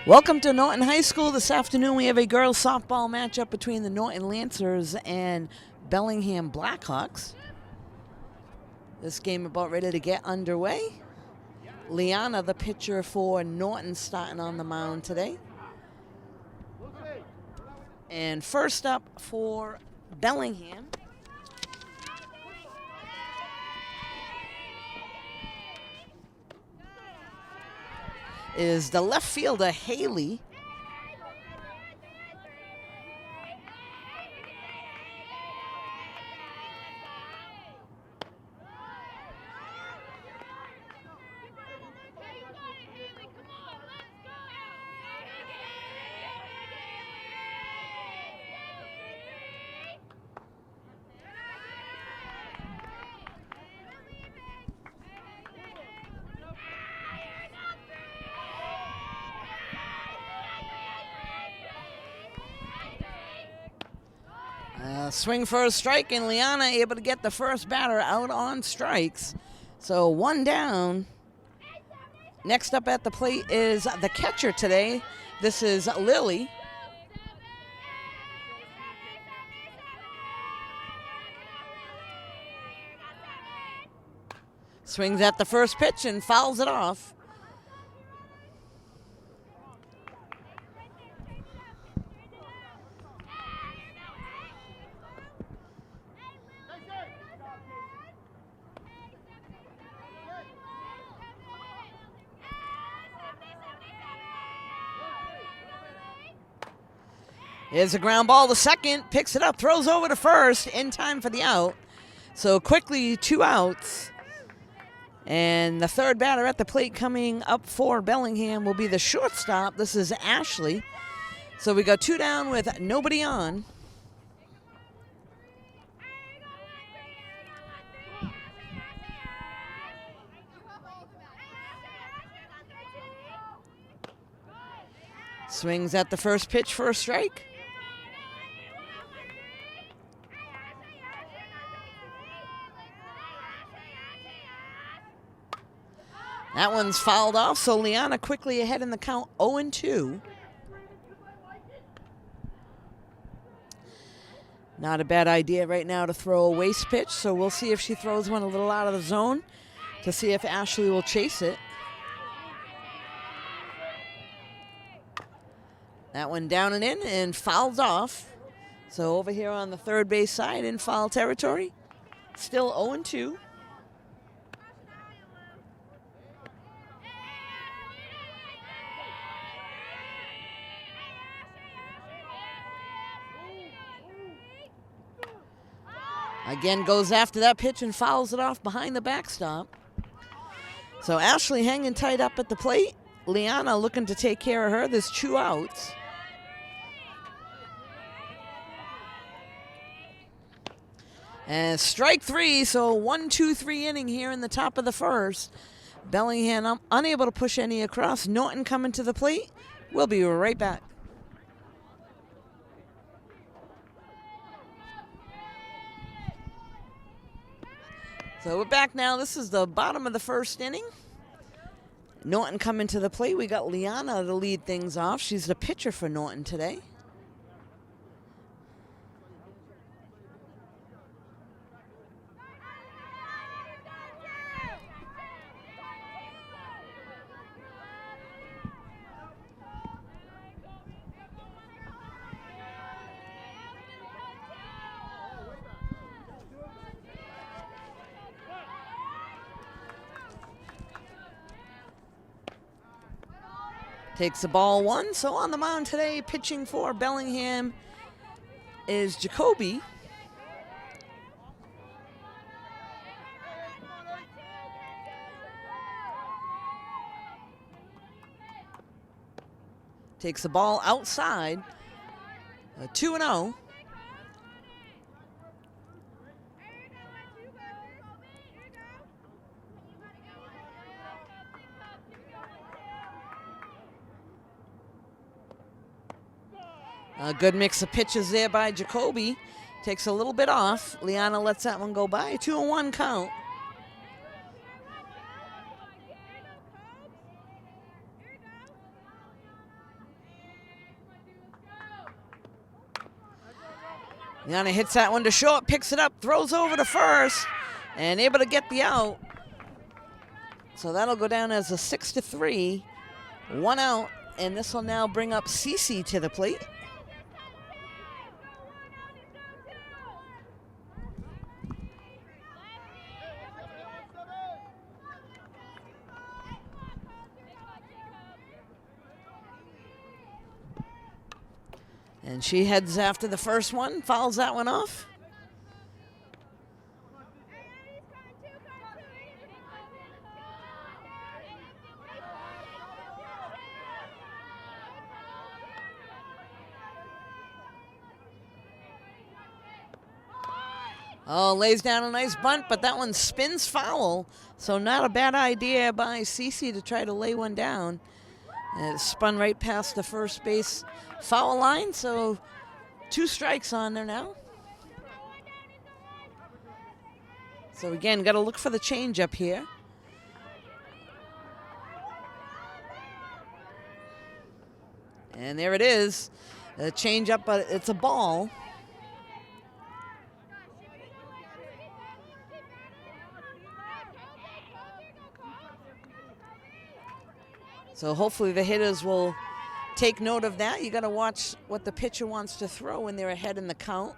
Welcome to Norton High School. This afternoon we have a girls softball matchup between the Norton Lancers and Bellingham Blackhawks. This game about ready to get underway. Liana, the pitcher for Norton, starting on the mound today. And first up for Bellingham is the left fielder, Haley. Swing for a strike, and Liana able to get the first batter out on strikes. So one down. Next up at the plate is the catcher today. This is Lily. Swings at the first pitch and fouls it off. Here's a ground ball to second, picks it up, throws over to first, in time for the out. So quickly, 2 outs. And the third batter at the plate coming up for Bellingham will be the shortstop. This is Ashley. So we got 2 down with nobody on. Swings at the first pitch for a strike. That one's fouled off, so Liana quickly ahead in the count, 0-2. Not a bad idea right now to throw a waste pitch, so we'll see if she throws one a little out of the zone to see if Ashley will chase it. That one down and in and fouls off. So over here on the third base side in foul territory, still 0-2. Again goes after that pitch and fouls it off behind the backstop. So Ashley hanging tight up at the plate. Liana looking to take care of her. There's 2 outs. And strike 3, so 1-2-3 inning here in the top of the first. Bellingham unable to push any across. Norton coming to the plate. We'll be right back. So we're back now. This is the bottom of the first inning. Norton coming to the plate. We got Liana to lead things off. She's the pitcher for Norton today. Takes the ball 1. So on the mound today, pitching for Bellingham is Jacoby. Takes the ball outside. 2-0. A good mix of pitches there by Jacoby. Takes a little bit off. Liana lets that one go by. 2-1 count. Liana hits that one to short, picks it up, throws over to first, and able to get the out. So that'll go down as a 6-3, 1 out, and this will now bring up Cece to the plate. And she heads after the first one, fouls that one off. Oh, lays down a nice bunt, but that one spins foul. So not a bad idea by Cece to try to lay one down. And it spun right past the first base foul line, so 2 strikes on there now. So again, got to look for the changeup here. And there it is, a changeup, but it's a ball. So hopefully the hitters will take note of that. You got to watch what the pitcher wants to throw when they're ahead in the count.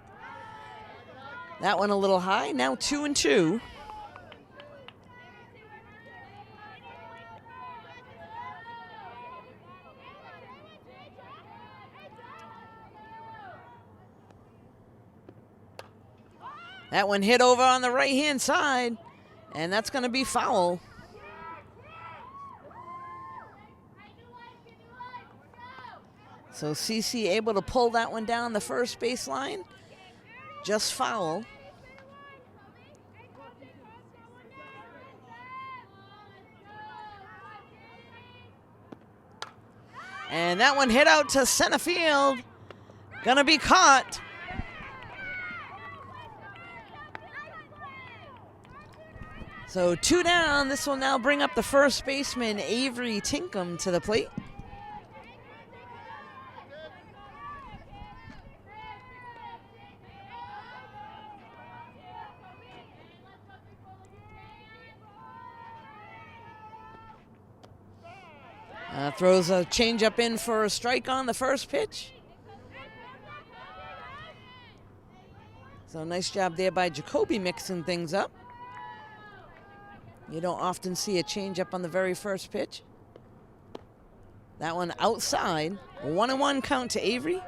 That one a little high. Now 2-2. That one hit over on the right-hand side, and that's going to be foul. So Cece able to pull that one down the first baseline. Just foul. And that one hit out to center field. Gonna be caught. So 2 down. This will now bring up the first baseman, Avery Tinkham, to the plate. Throws a changeup in for a strike on the first pitch. So nice job there by Jacoby mixing things up. You don't often see a changeup on the very first pitch. That one outside. 1-1 count to Avery.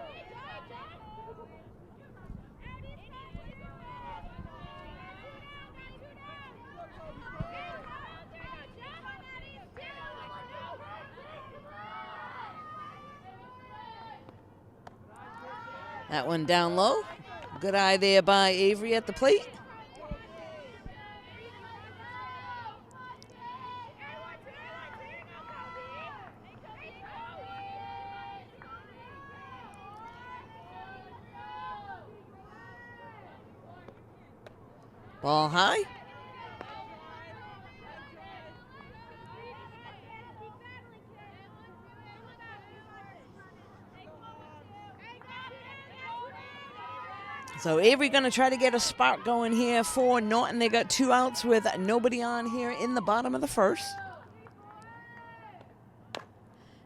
That one down low. Good eye there by Avery at the plate. Ball high. So Avery going to try to get a spark going here for Norton. They got 2 outs with nobody on here in the bottom of the first.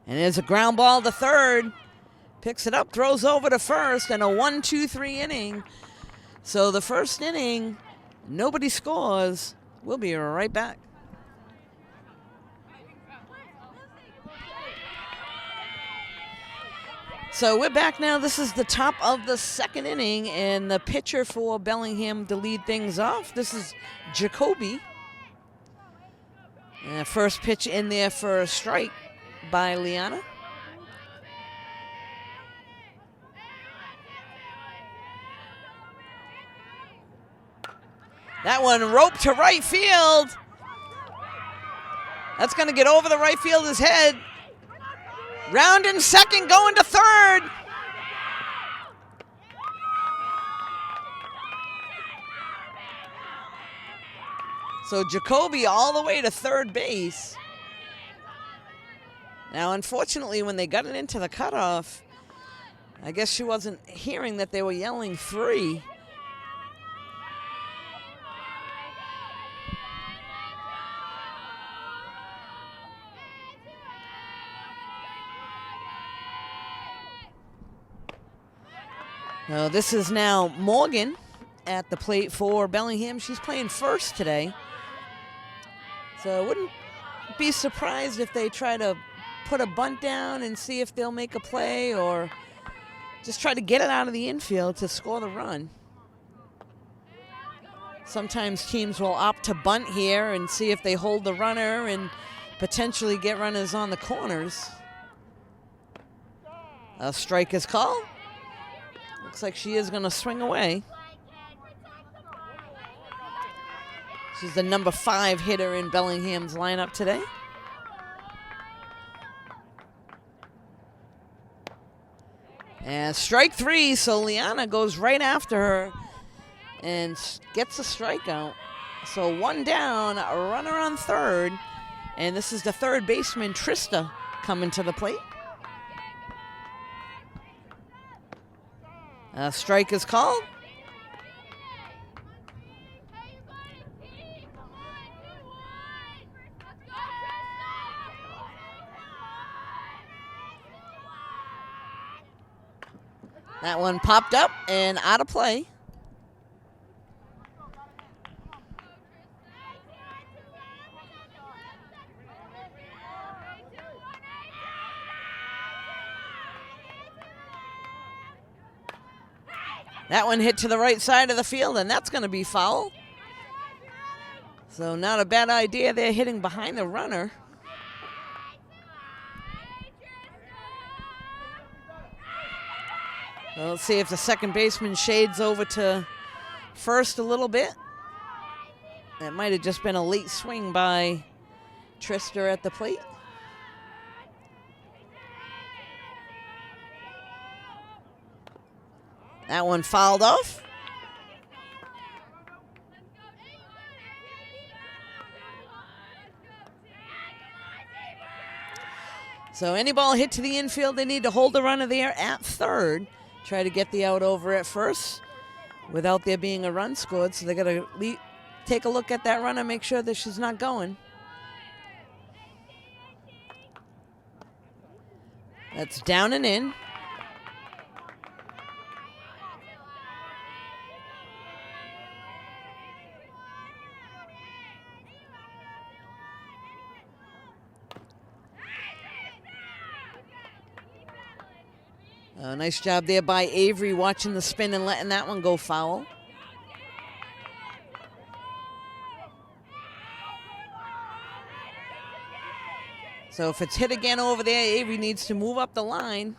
And there's a ground ball to third. Picks it up, throws over to first, and a 1-2-3 inning. So the first inning, nobody scores. We'll be right back. So we're back now. This is the top of the second inning, and the pitcher for Bellingham to lead things off. This is Jacoby. And first pitch in there for a strike by Liana. That one roped to right field. That's going to get over the right fielder's head. Round in second, going to third. So Jacoby all the way to third base. Now, unfortunately, when they got it into the cutoff, I guess she wasn't hearing that they were yelling 3. This is now Morgan at the plate for Bellingham. She's playing first today. So I wouldn't be surprised if they try to put a bunt down and see if they'll make a play, or just try to get it out of the infield to score the run. Sometimes teams will opt to bunt here and see if they hold the runner and potentially get runners on the corners. A strike is called. Looks like she is going to swing away. She's the number 5 hitter in Bellingham's lineup today. And strike 3, so Liana goes right after her and gets a strikeout. So 1 down, a runner on third, and this is the third baseman, Trista, coming to the plate. A strike is called. That one popped up and out of play. That one hit to the right side of the field, and that's going to be foul. So not a bad idea there, hitting behind the runner. Well, let's see if the second baseman shades over to first a little bit. That might have just been a late swing by Trista at the plate. That one fouled off. So any ball hit to the infield, they need to hold the runner there at third. Try to get the out over at first without there being a run scored. So they got to take a look at that runner, make sure that she's not going. That's down and in. Nice job there by Avery watching the spin and letting that one go foul. So if it's hit again over there, Avery needs to move up the line.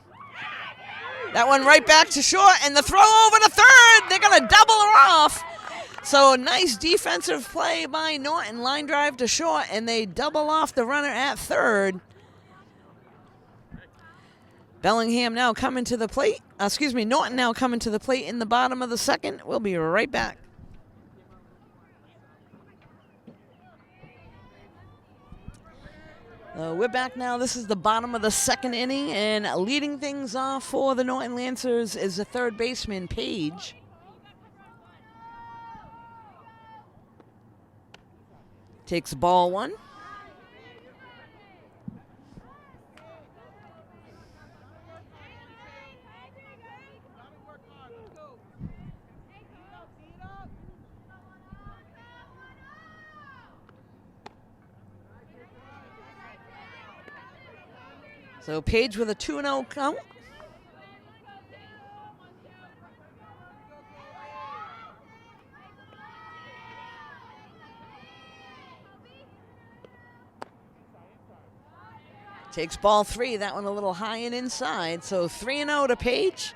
That one right back to short, and the throw over to third. They're going to double her off. So nice defensive play by Norton. Line drive to short, and they double off the runner at third. Bellingham now coming to the plate. Norton now coming to the plate in the bottom of the second. We'll be right back. We're back now. This is the bottom of the second inning, and leading things off for the Norton Lancers is the third baseman, Paige. Takes ball 1. So Paige with a 2-0 count. Takes ball 3. That one a little high and inside. So 3-0 to Paige.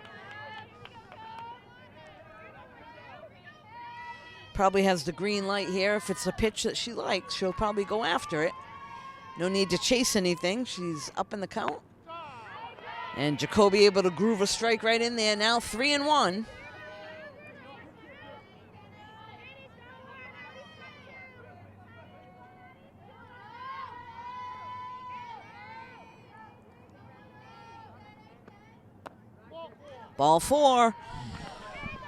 Probably has the green light here. If it's a pitch that she likes, she'll probably go after it. No need to chase anything. She's up in the count. And Jacoby able to groove a strike right in there. Now 3-1. Ball 4.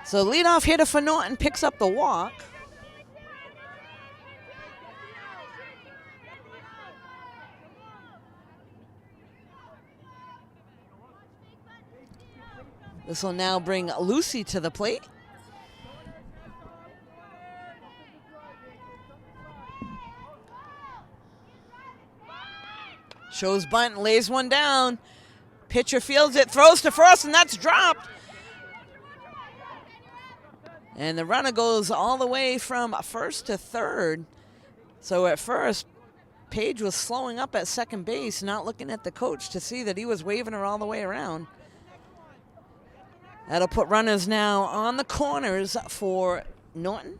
So leadoff hitter for Norton picks up the walk. This will now bring Lucy to the plate. Shows bunt, lays one down. Pitcher fields it, throws to first, and that's dropped. And the runner goes all the way from first to third. So at first, Paige was slowing up at second base, not looking at the coach to see that he was waving her all the way around. That'll put runners now on the corners for Norton.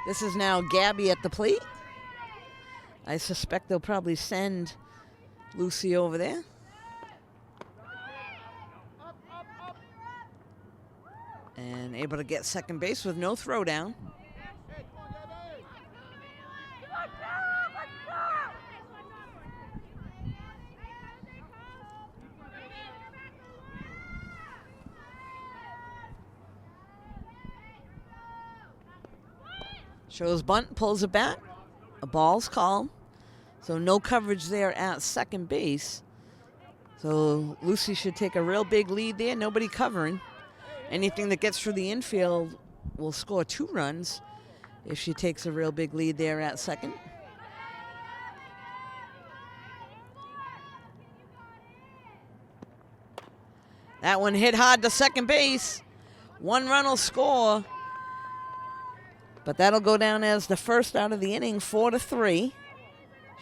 This is now Gabby at the plate. I suspect they'll probably send Lucy over there. And able to get second base with no throwdown. Shows bunt, pulls it back. A ball's called. So no coverage there at second base. So Lucy should take a real big lead there. Nobody covering. Anything that gets through the infield will score 2 runs if she takes a real big lead there at second. That one hit hard to second base. 1 run will score. But that'll go down as the first out of the inning, 4-3.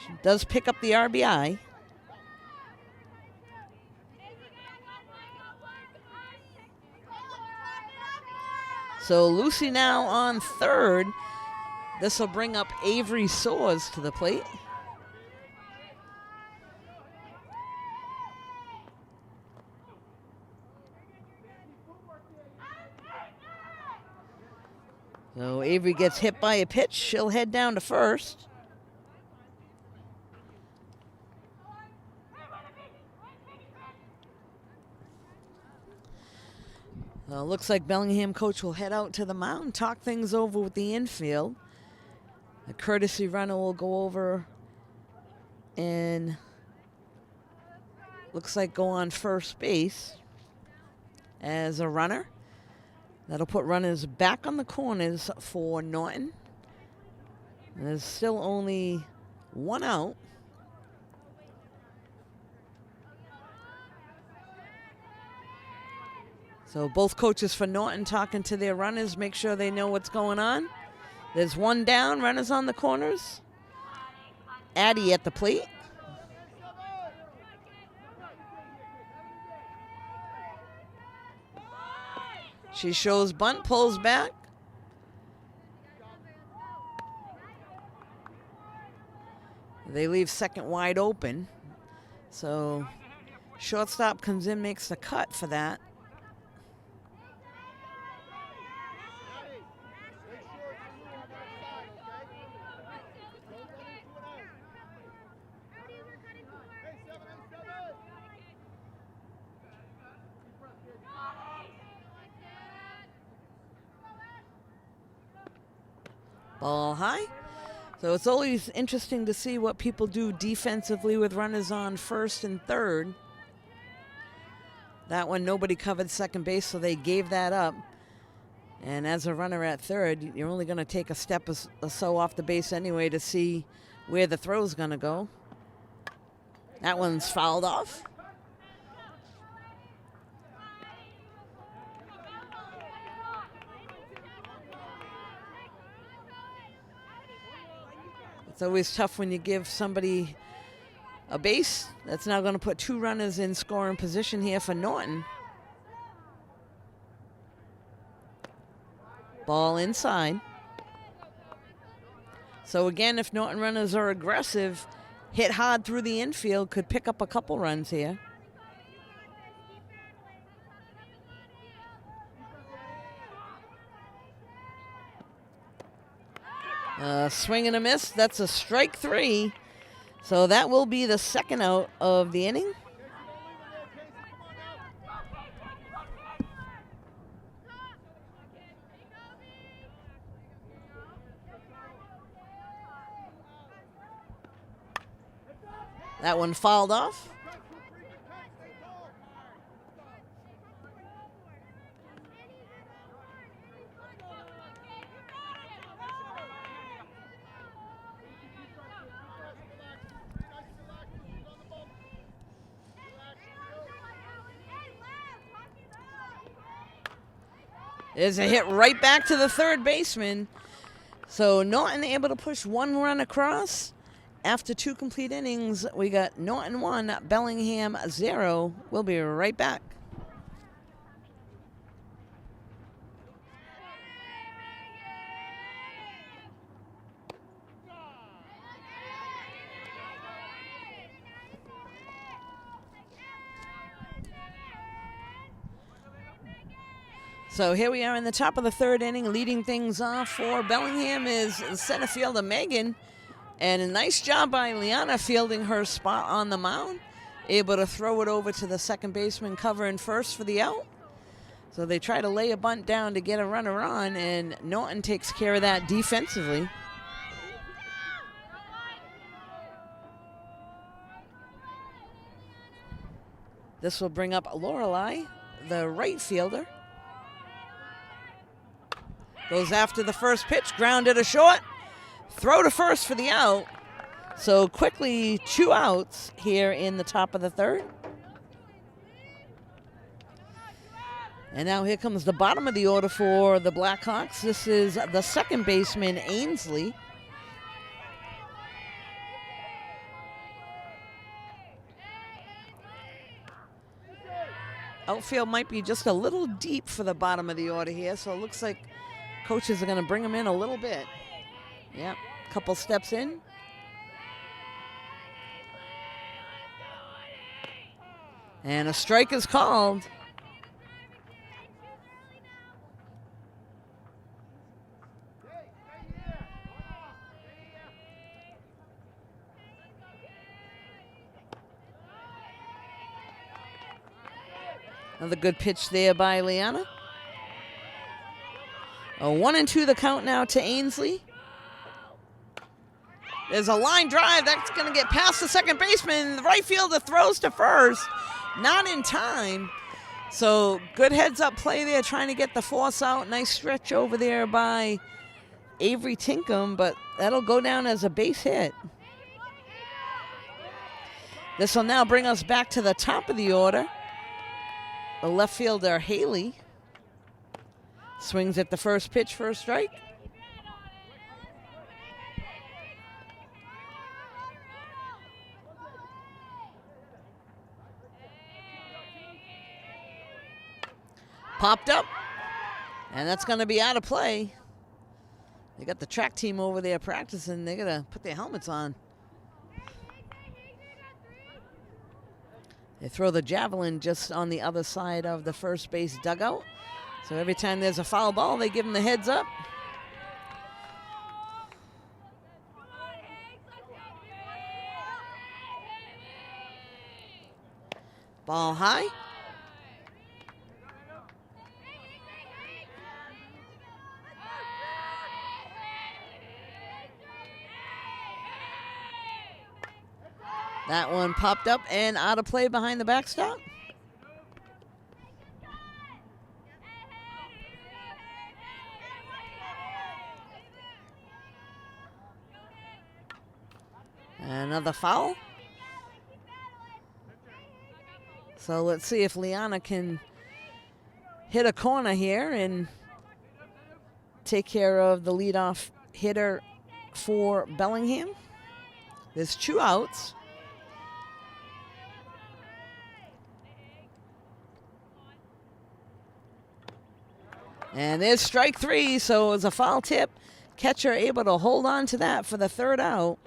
She does pick up the RBI. So Lucy now on third. This will bring up Avery Soares to the plate. So Avery gets hit by a pitch. She'll head down to first. Looks like Bellingham coach will head out to the mound, talk things over with the infield. The courtesy runner will go over and looks like go on first base as a runner. That'll put runners back on the corners for Norton. There's still only 1 out. So both coaches for Norton talking to their runners, make sure they know what's going on. There's 1 down, runners on the corners. Addie at the plate. She shows bunt, pulls back. They leave second wide open. So shortstop comes in, makes the cut for that. Ball high. So it's always interesting to see what people do defensively with runners on first and third. That one, nobody covered second base, so they gave that up. And as a runner at third, you're only going to take a step or so off the base anyway to see where the throw's going to go. That one's fouled off. It's always tough when you give somebody a base. That's now going to put 2 runners in scoring position here for Norton. Ball inside. So again, if Norton runners are aggressive, hit hard through the infield, could pick up a couple runs here. Swing and a miss. That's a strike 3. So that will be the second out of the inning. That one fouled off. There's a hit right back to the third baseman. So Norton able to push 1 run across. After 2 complete innings, we got Norton 1, Bellingham 0. We'll be right back. So here we are in the top of the 3rd inning. Leading things off for Bellingham is center fielder Megan. And a nice job by Liana fielding her spot on the mound. Able to throw it over to the second baseman covering first for the out. So they try to lay a bunt down to get a runner on, and Norton takes care of that defensively. This will bring up Lorelei, the right fielder. Goes after the first pitch, grounded to short. Throw to first for the out. So quickly 2 outs here in the top of the 3rd. And now here comes the bottom of the order for the Blackhawks. This is the second baseman, Ainsley. Outfield might be just a little deep for the bottom of the order here, so it looks like coaches are going to bring him in a little bit. Yep, couple steps in. And a strike is called. Another good pitch there by Liana. A 1-2 the count now to Ainsley. There's a line drive that's going to get past the second baseman. The right fielder throws to first. Not in time. So good heads-up play there, trying to get the force out. Nice stretch over there by Avery Tinkham, but that'll go down as a base hit. This will now bring us back to the top of the order. The left fielder, Haley, swings at the first pitch for a strike. Popped up, and that's going to be out of play. They got the track team over there practicing. They're going to put their helmets on. They throw the javelin just on the other side of the first base dugout. So every time there's a foul ball, they give them the heads up. Ball high. That one popped up and out of play behind the backstop. Another foul. So let's see if Liana can hit a corner here and take care of the leadoff hitter for Bellingham. There's 2 outs. And there's strike 3, so it was a foul tip. Catcher able to hold on to that for the 3rd out.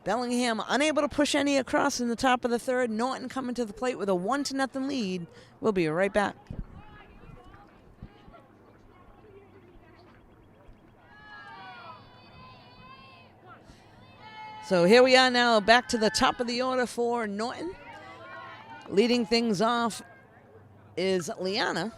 Bellingham unable to push any across in the top of the 3rd. Norton coming to the plate with a 1-0 lead. We'll be right back. So here we are now back to the top of the order for Norton. Leading things off is Liana.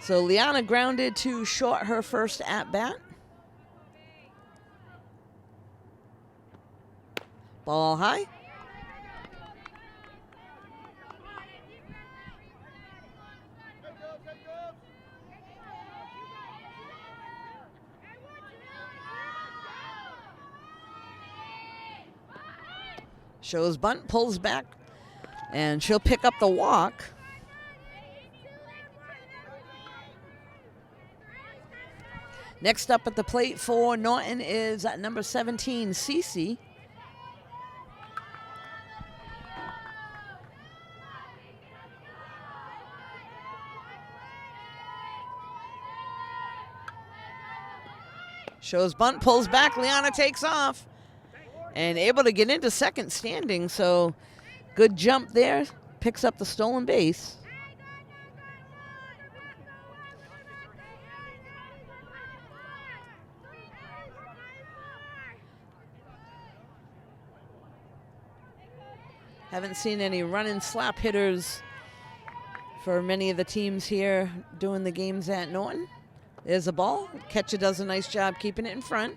So Liana grounded to short her first at-bat. Ball high. Shows bunt, pulls back, and she'll pick up the walk. Next up at the plate for Norton is number 17, Cece. Shows bunt, pulls back, Liana takes off. And able to get into second standing, so good jump there. Picks up the stolen base. Haven't seen any run-and slap hitters for many of the teams here doing the games at Norton. There's a ball. Catcher does a nice job keeping it in front.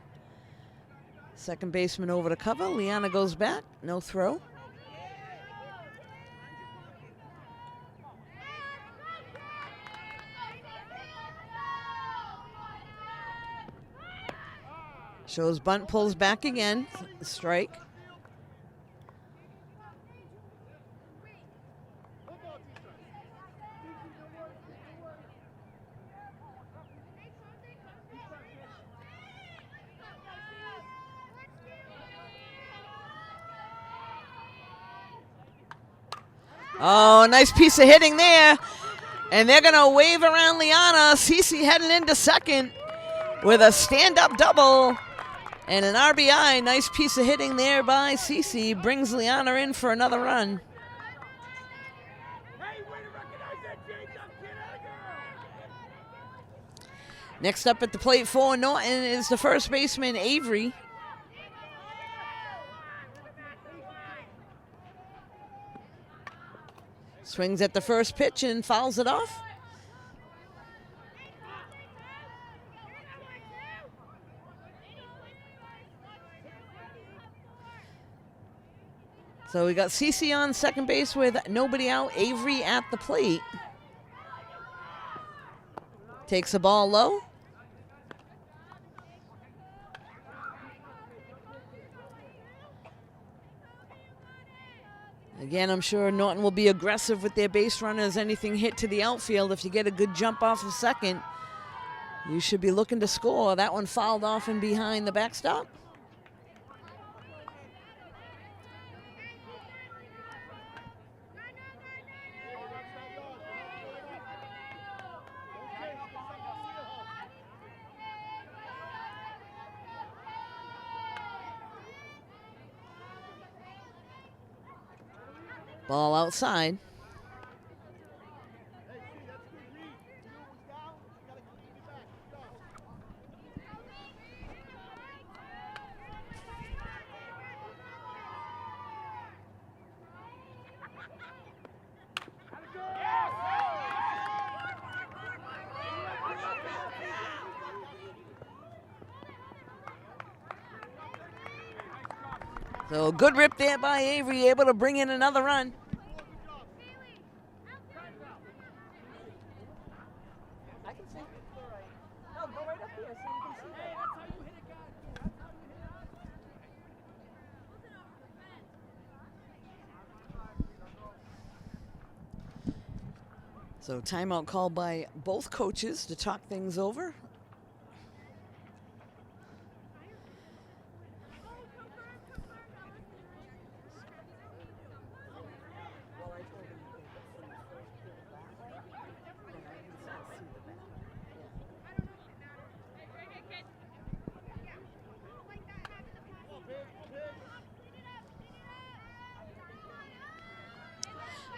Second baseman over to cover. Liana goes back. No throw. Shows bunt, pulls back again. Strike. Oh, nice piece of hitting there. And they're going to wave around Liana. Cece heading into second with a stand-up double and an RBI. Nice piece of hitting there by Cece. Brings Liana in for another run. Next up at the plate for Norton is the first baseman, Avery. Swings at the first pitch and fouls it off. So we got Cece on second base with nobody out. Avery at the plate. Takes the ball low. Again, I'm sure Norton will be aggressive with their base runners. Anything hit to the outfield, if you get a good jump off of second, you should be looking to score. That one fouled off and behind the backstop. Ball outside. So good rip there by Avery, able to bring in another run. So timeout called by both coaches to talk things over.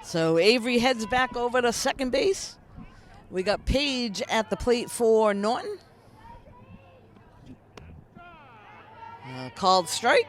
So Avery heads back over to second base. We got Page at the plate for Norton. Called strike.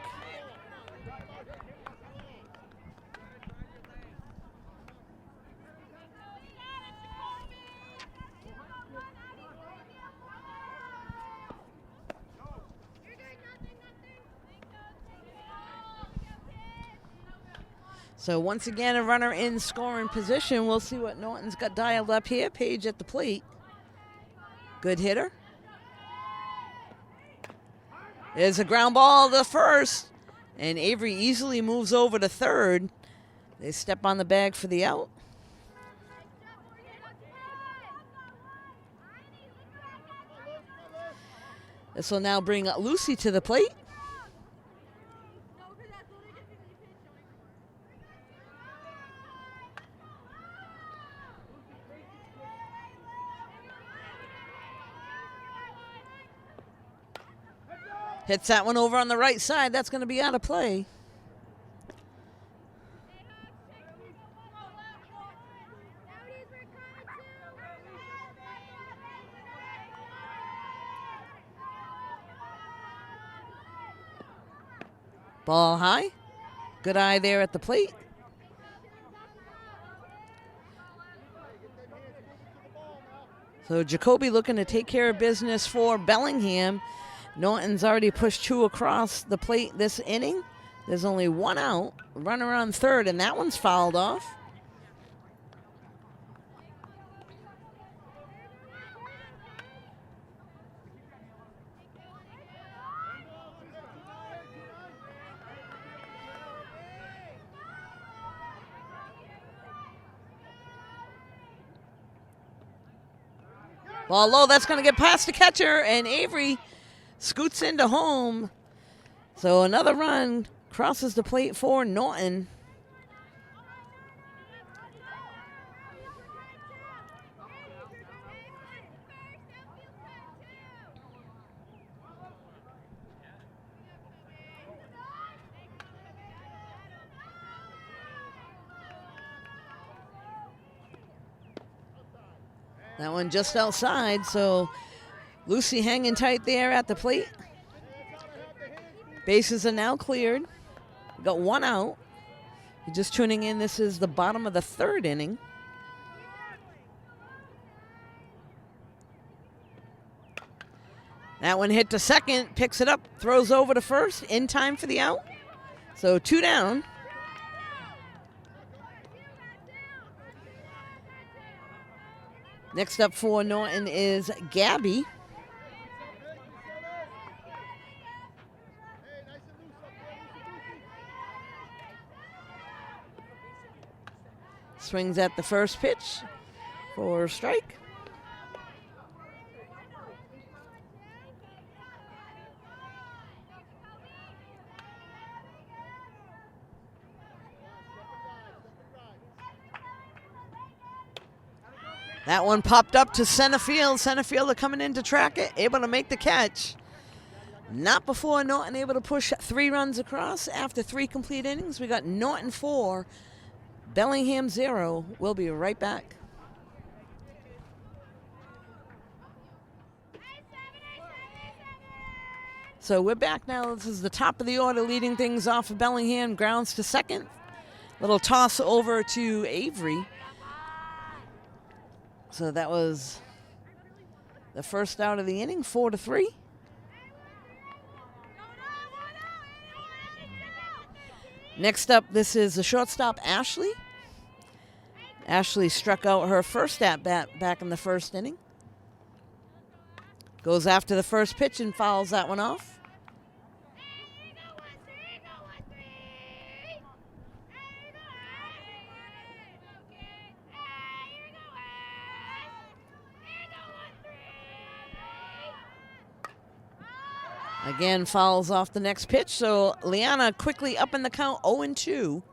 So once again, a runner in scoring position. We'll see what Norton's got dialed up here. Page at the plate. Good hitter. There's a ground ball to first, and Avery easily moves over to third. They step on the bag for the out. This will now bring Lucy to the plate. Hits that one over on the right side. That's going to be out of play. Ball high. Good eye there at the plate. So Jacoby looking to take care of business for Bellingham. Norton's already pushed 2 across the plate this inning. There's only 1 out. Runner on third, and that one's fouled off. Ball low, that's going to get past the catcher, and Avery scoots into home. So another run crosses the plate for Norton. That one just outside, so Lucy hanging tight there at the plate. Bases are now cleared. We got 1 out. You're just tuning in, this is the bottom of the third inning. That one hit to second, picks it up, throws over to first, in time for the out. So 2 down. Next up for Norton is Gabby. Swings at the first pitch for a strike. That one popped up to center field. Center fielder coming in to track it, able to make the catch. Not before Norton able to push 3 runs across after 3 complete innings. We got Norton 4, Bellingham 0. We'll be right back. So we're back now. This is the top of the order, leading things off of Bellingham. Grounds to second. Little toss over to Avery. So that was the first out of the inning, 4-3. Next up, this is the shortstop, Ashley. Ashley struck out her first at-bat back in the first inning. Goes after the first pitch and fouls that one off. Again, fouls off the next pitch, so Liana quickly up in the count, 0-2.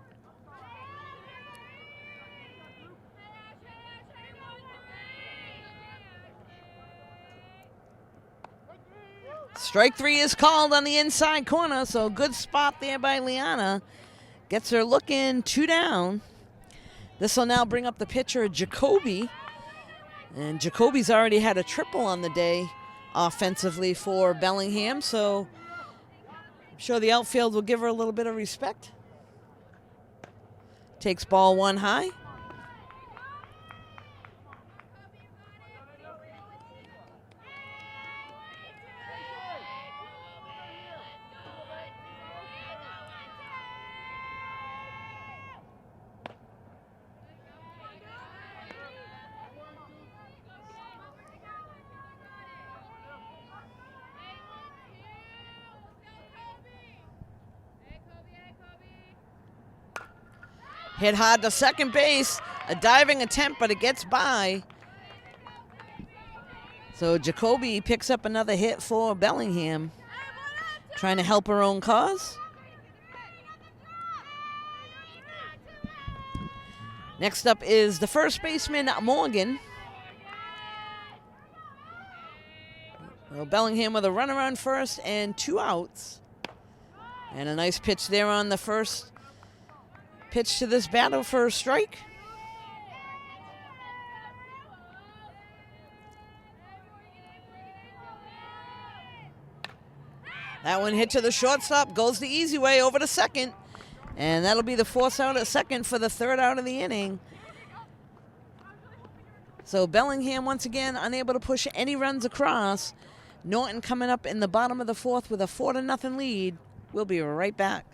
Strike 3 is called on the inside corner, so good spot there by Liana. Gets her looking, 2 down. This will now bring up the pitcher, Jacoby. And Jacoby's already had a triple on the day offensively for Bellingham, so I'm sure the outfield will give her a little bit of respect. Takes ball one high. Hit hard to second base. A diving attempt, but it gets by. So Jacoby picks up another hit for Bellingham. Trying to help her own cause. Next up is the first baseman, Morgan. Well, Bellingham with a runner on first and 2 outs. And a nice pitch there on the first pitch to this battle for a strike. That one hit to the shortstop, goes the easy way over to second. And that'll be the 4th out at second for the 3rd out of the inning. So Bellingham once again unable to push any runs across. Norton coming up in the bottom of the 4th with a 4-0 lead. We'll be right back.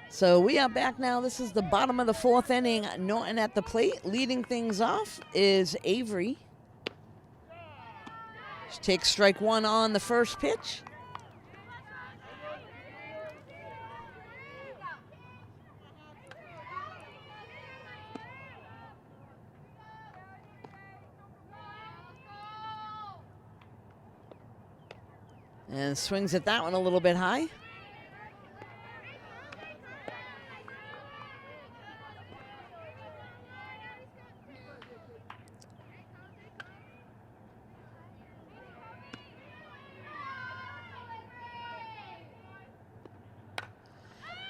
So we are back now. This is the bottom of the 4th inning. Norton at the plate. Leading things off is Avery. She takes strike 1 on the first pitch. And swings at that one a little bit high.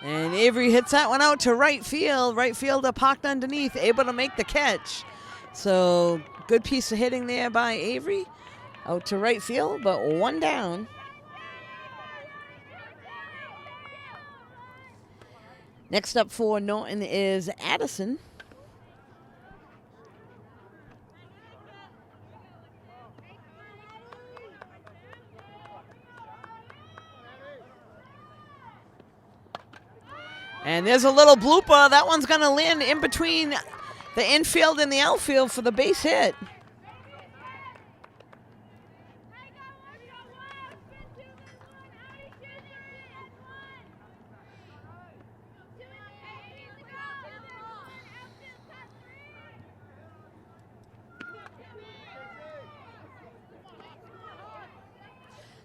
And Avery hits that one out to right field. Right fielder parked underneath, able to make the catch. So good piece of hitting there by Avery. Out to right field, but 1 down. Next up for Norton is Addison. And there's a little blooper. That one's going to land in between the infield and the outfield for the base hit.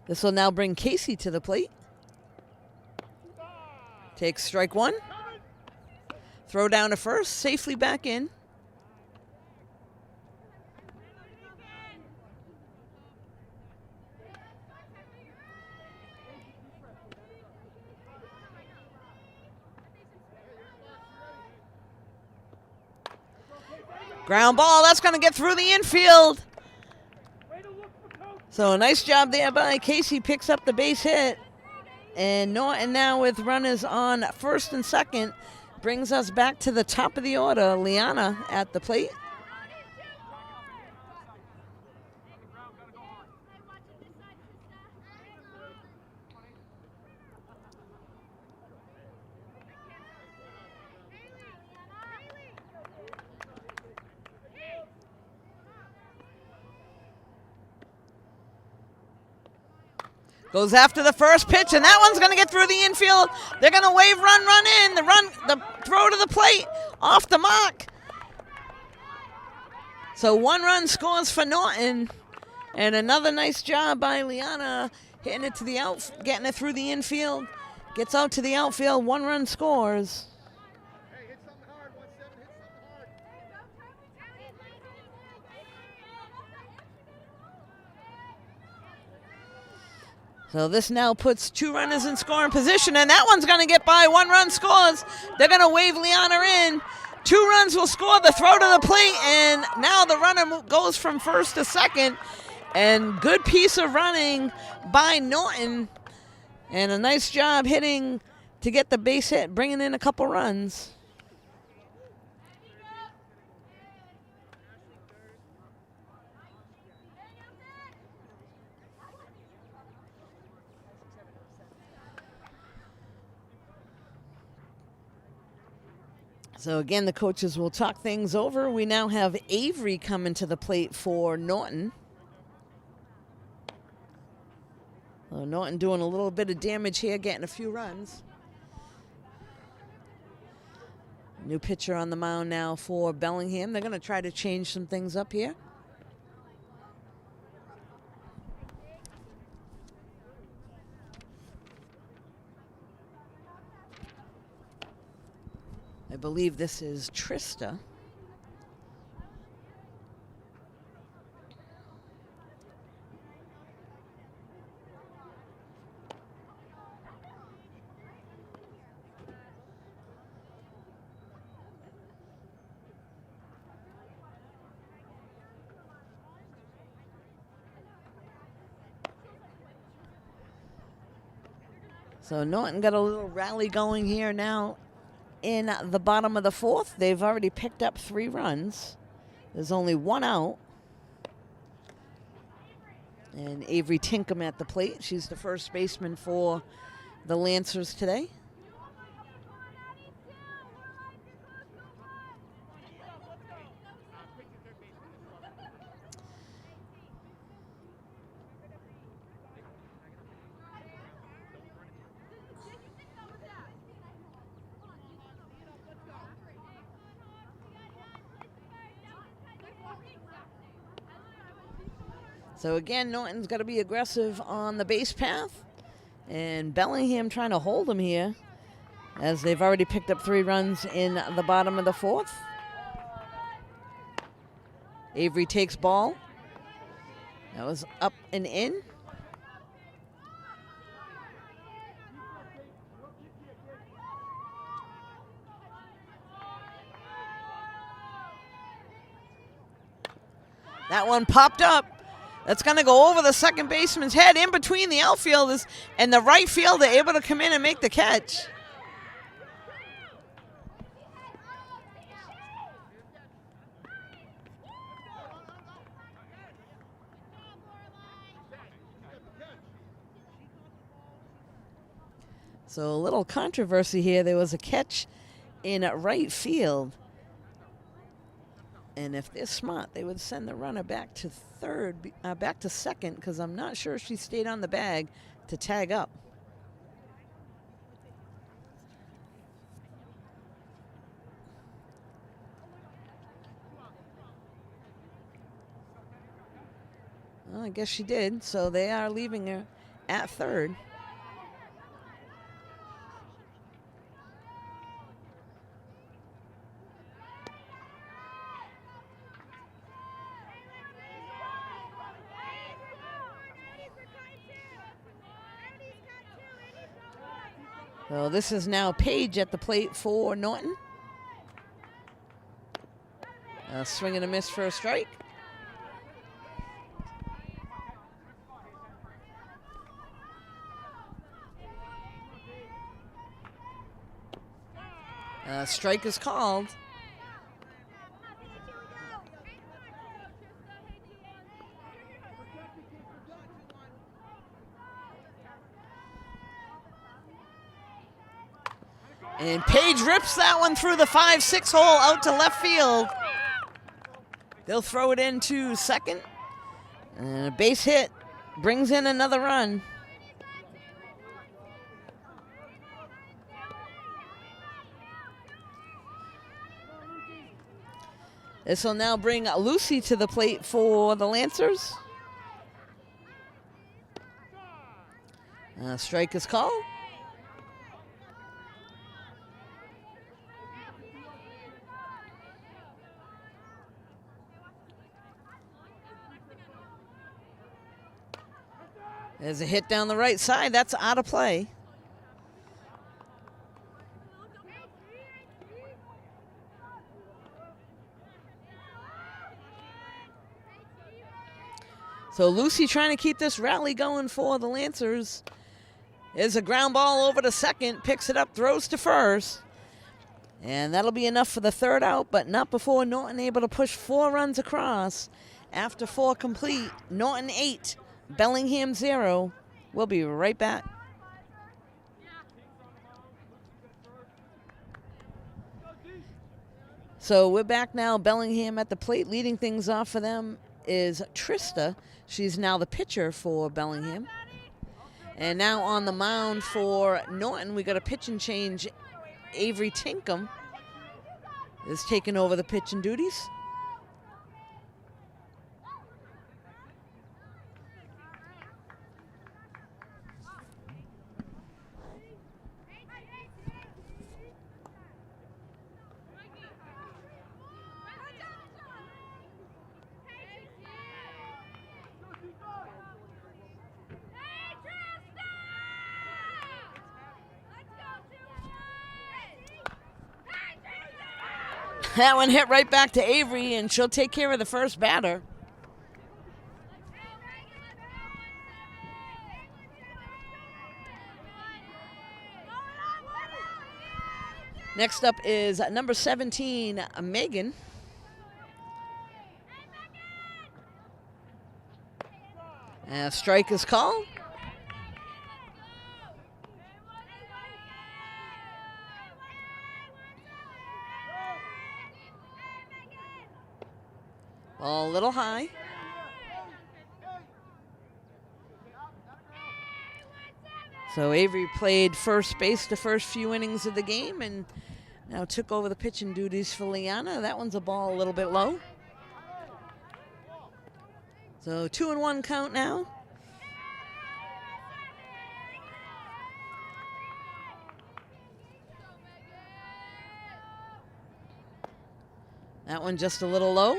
This will now bring Casey to the plate. Takes strike 1. Throw down to first, safely back in. Ground ball, that's going to get through the infield. So a nice job there by Casey, picks up the base hit. And Norton now with runners on first and second brings us back to the top of the order. Liana at the plate. Goes after the first pitch, and that one's going to get through the infield. They're going to wave run in. The throw to the plate, off the mark. So 1 run scores for Norton, and another nice job by Liana hitting it to the out, getting it through the infield. Gets out to the outfield. 1 run scores. So this now puts 2 runners in scoring position, and that one's going to get by. 1 run scores. They're going to wave Liana in. 2 runs will score the throw to the plate, and now the runner goes from first to second. And good piece of running by Norton, and a nice job hitting to get the base hit, bringing in a couple runs. So again, the coaches will talk things over. We now have Avery coming to the plate for Norton. Well, Norton doing a little bit of damage here, getting a few runs. New pitcher on the mound now for Bellingham. They're going to try to change some things up here. I believe this is Trista. So Norton got a little rally going here now in the bottom of the 4th. They've already picked up 3 runs. There's only 1 out. And Avery Tinkham at the plate. She's the first baseman for the Lancers today. So again, Norton's got to be aggressive on the base path. And Bellingham trying to hold him here, as they've already picked up 3 runs in the bottom of the 4th. Avery takes ball. That was up and in. That one popped up. That's going to go over the second baseman's head, in between the outfielders and the right fielder, able to come in and make the catch. So a little controversy here. There was a catch in right field. And if they're smart, they would send the runner back to back to second, because I'm not sure she stayed on the bag to tag up. Well, I guess she did, so they are leaving her at third. So this is now Page at the plate for Norton. A swing and a miss for a strike. Strike is called. And Page rips that one through the 5-6 hole out to left field. They'll throw it into second. And a base hit brings in another run. This will now bring Lucy to the plate for the Lancers. Strike is called. There's a hit down the right side. That's out of play. So Lucy trying to keep this rally going for the Lancers. There's a ground ball over to second, picks it up, throws to first. And that'll be enough for the third out, but not before Norton able to push 4 runs across. After 4 complete, Norton 8, Bellingham 0. We'll be right back. So we're back now. Bellingham at the plate. Leading things off for them is Trista. She's now the pitcher for Bellingham. And now on the mound for Norton, we got a pitch and change. Avery Tinkham is taking over the pitching duties. That one hit right back to Avery, and she'll take care of the first batter. Next up is number 17, Megan. And a strike is called. Ball a little high. So Avery played first base the first few innings of the game and now took over the pitching duties for Liana. That one's a ball a little bit low. So 2-1 count now. That one just a little low.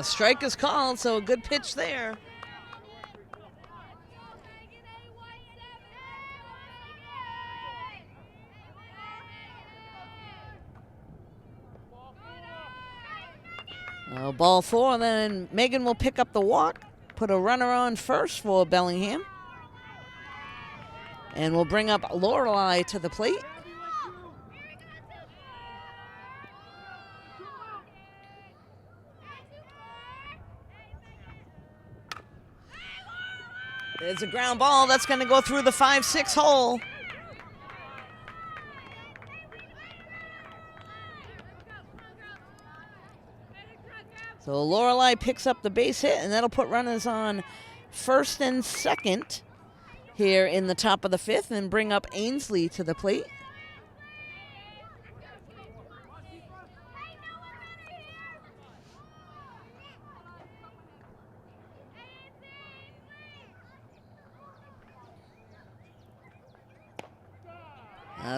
Strike is called, so a good pitch there. Ball 4, and then Megan will pick up the walk, put a runner on first for Bellingham. And we'll bring up Lorelei to the plate. There's a ground ball that's going to go through the 5-6 hole. So Lorelei picks up the base hit, and that'll put runners on first and second here in the top of the 5th and bring up Ainsley to the plate.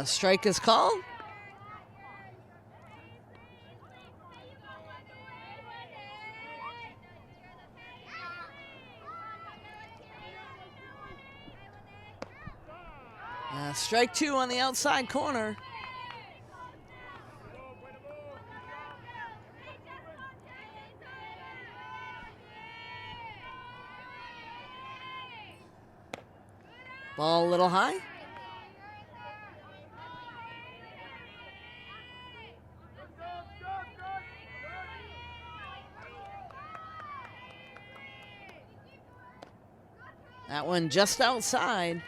Strike is called. Strike 2 on the outside corner. Ball a little high. That one just outside.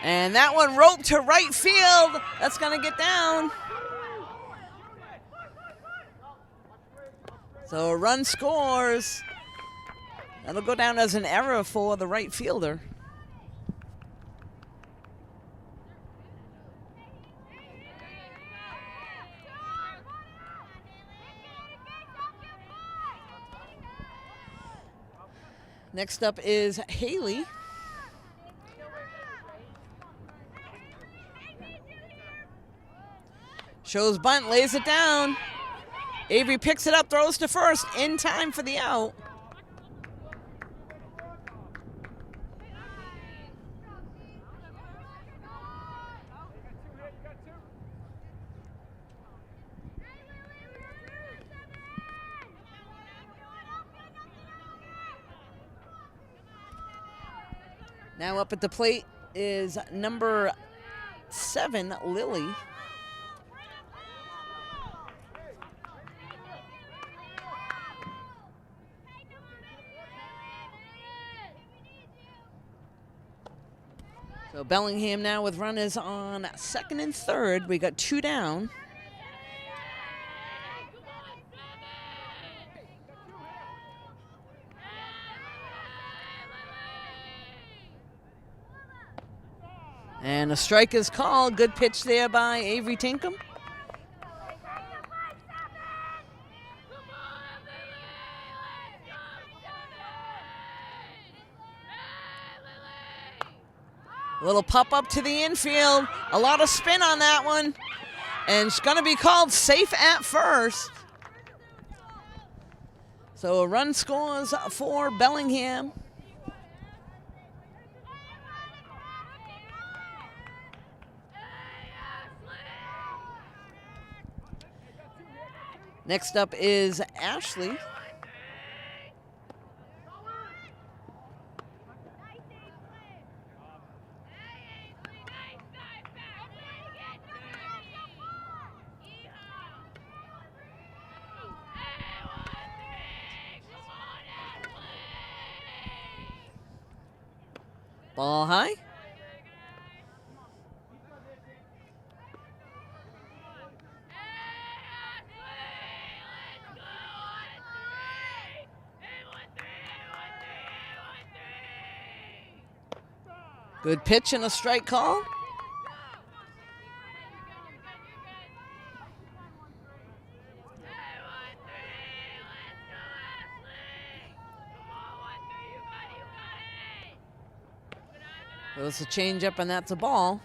And that one roped to right field. That's going to get down. So a run scores. That'll go down as an error for the right fielder. Next up is Haley. Shows bunt, lays it down. Avery picks it up, throws to first, in time for the out. Now up at the plate is number 7, Lily. So Bellingham now with runners on second and third. We got 2 down. And a strike is called. Good pitch there by Avery Tinkham. A little pop up to the infield. A lot of spin on that one. And it's going to be called safe at first. So a run scores for Bellingham. Next up is Ashley. Ball high. Good pitch and a strike call. So it's a changeup, and that's a ball.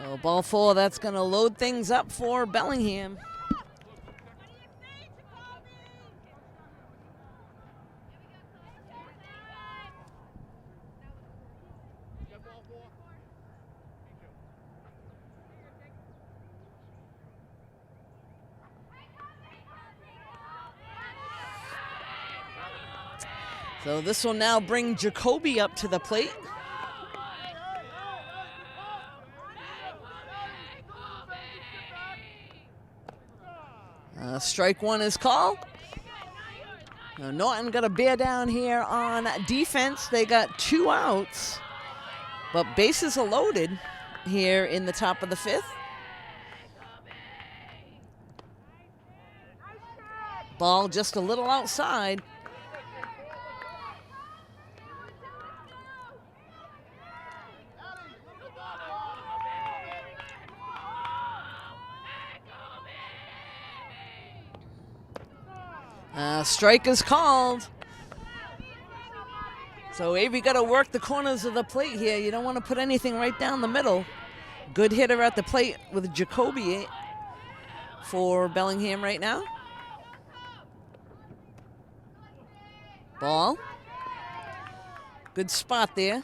Oh, ball 4, that's going to load things up for Bellingham. So this will now bring Jacoby up to the plate. Strike 1 is called. Now Norton got a bear down here on defense. They got 2 outs, but bases are loaded here in the top of the 5th. Ball just a little outside. Strike is called. So Avery got to work the corners of the plate here. You don't want to put anything right down the middle. Good hitter at the plate with Jacoby for Bellingham right now. Ball. Good spot there.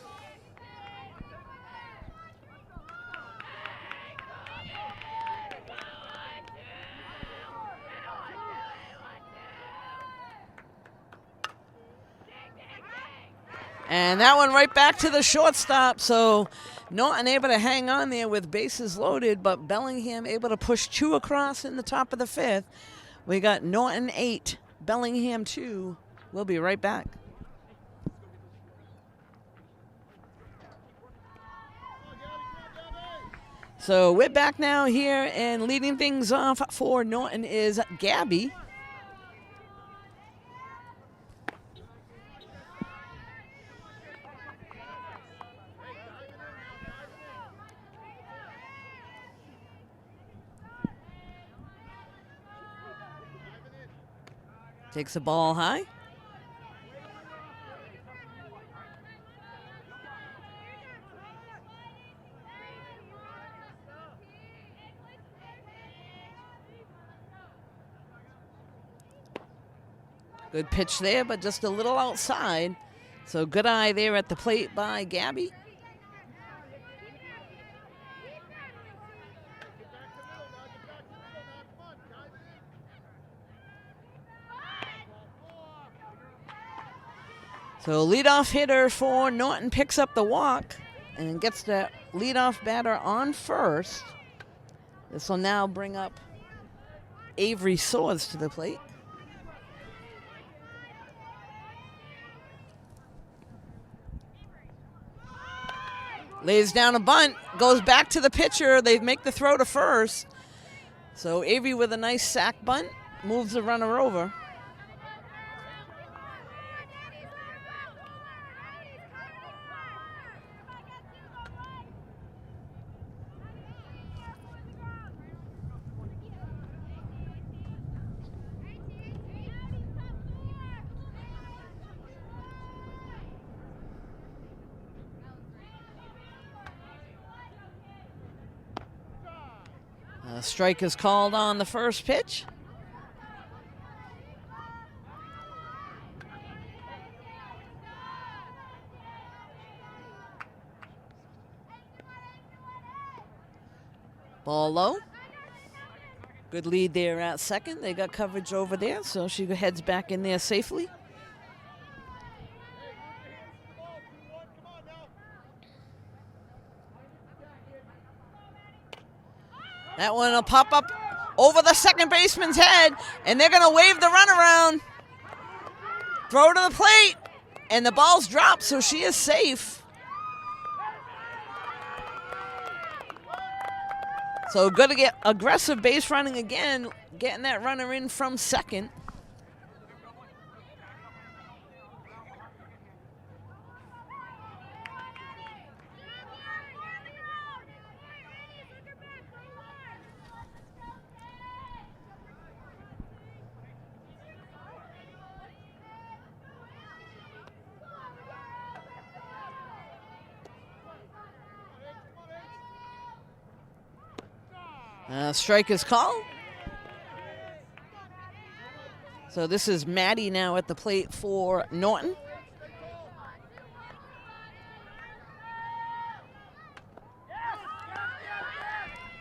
And that one right back to the shortstop. So Norton able to hang on there with bases loaded, but Bellingham able to push 2 across in the top of the 5th. We got Norton 8, Bellingham 2. We'll be right back. So we're back now here, and leading things off for Norton is Gabby. Takes the ball high. Good pitch there, but just a little outside. So good eye there at the plate by Gabby. So leadoff hitter for Norton picks up the walk and gets the leadoff batter on first. This will now bring up Avery Swords to the plate. Lays down a bunt, goes back to the pitcher. They make the throw to first. So Avery with a nice sac bunt moves the runner over. A strike is called on the first pitch. Ball low. Good lead there at second. They got coverage over there, so she heads back in there safely. That one will pop up over the second baseman's head, and they're going to wave the run around. Throw to the plate, and the ball's dropped, so she is safe. So good to get aggressive base running again, getting that runner in from second. Strike is called. So this is Maddie now at the plate for Norton.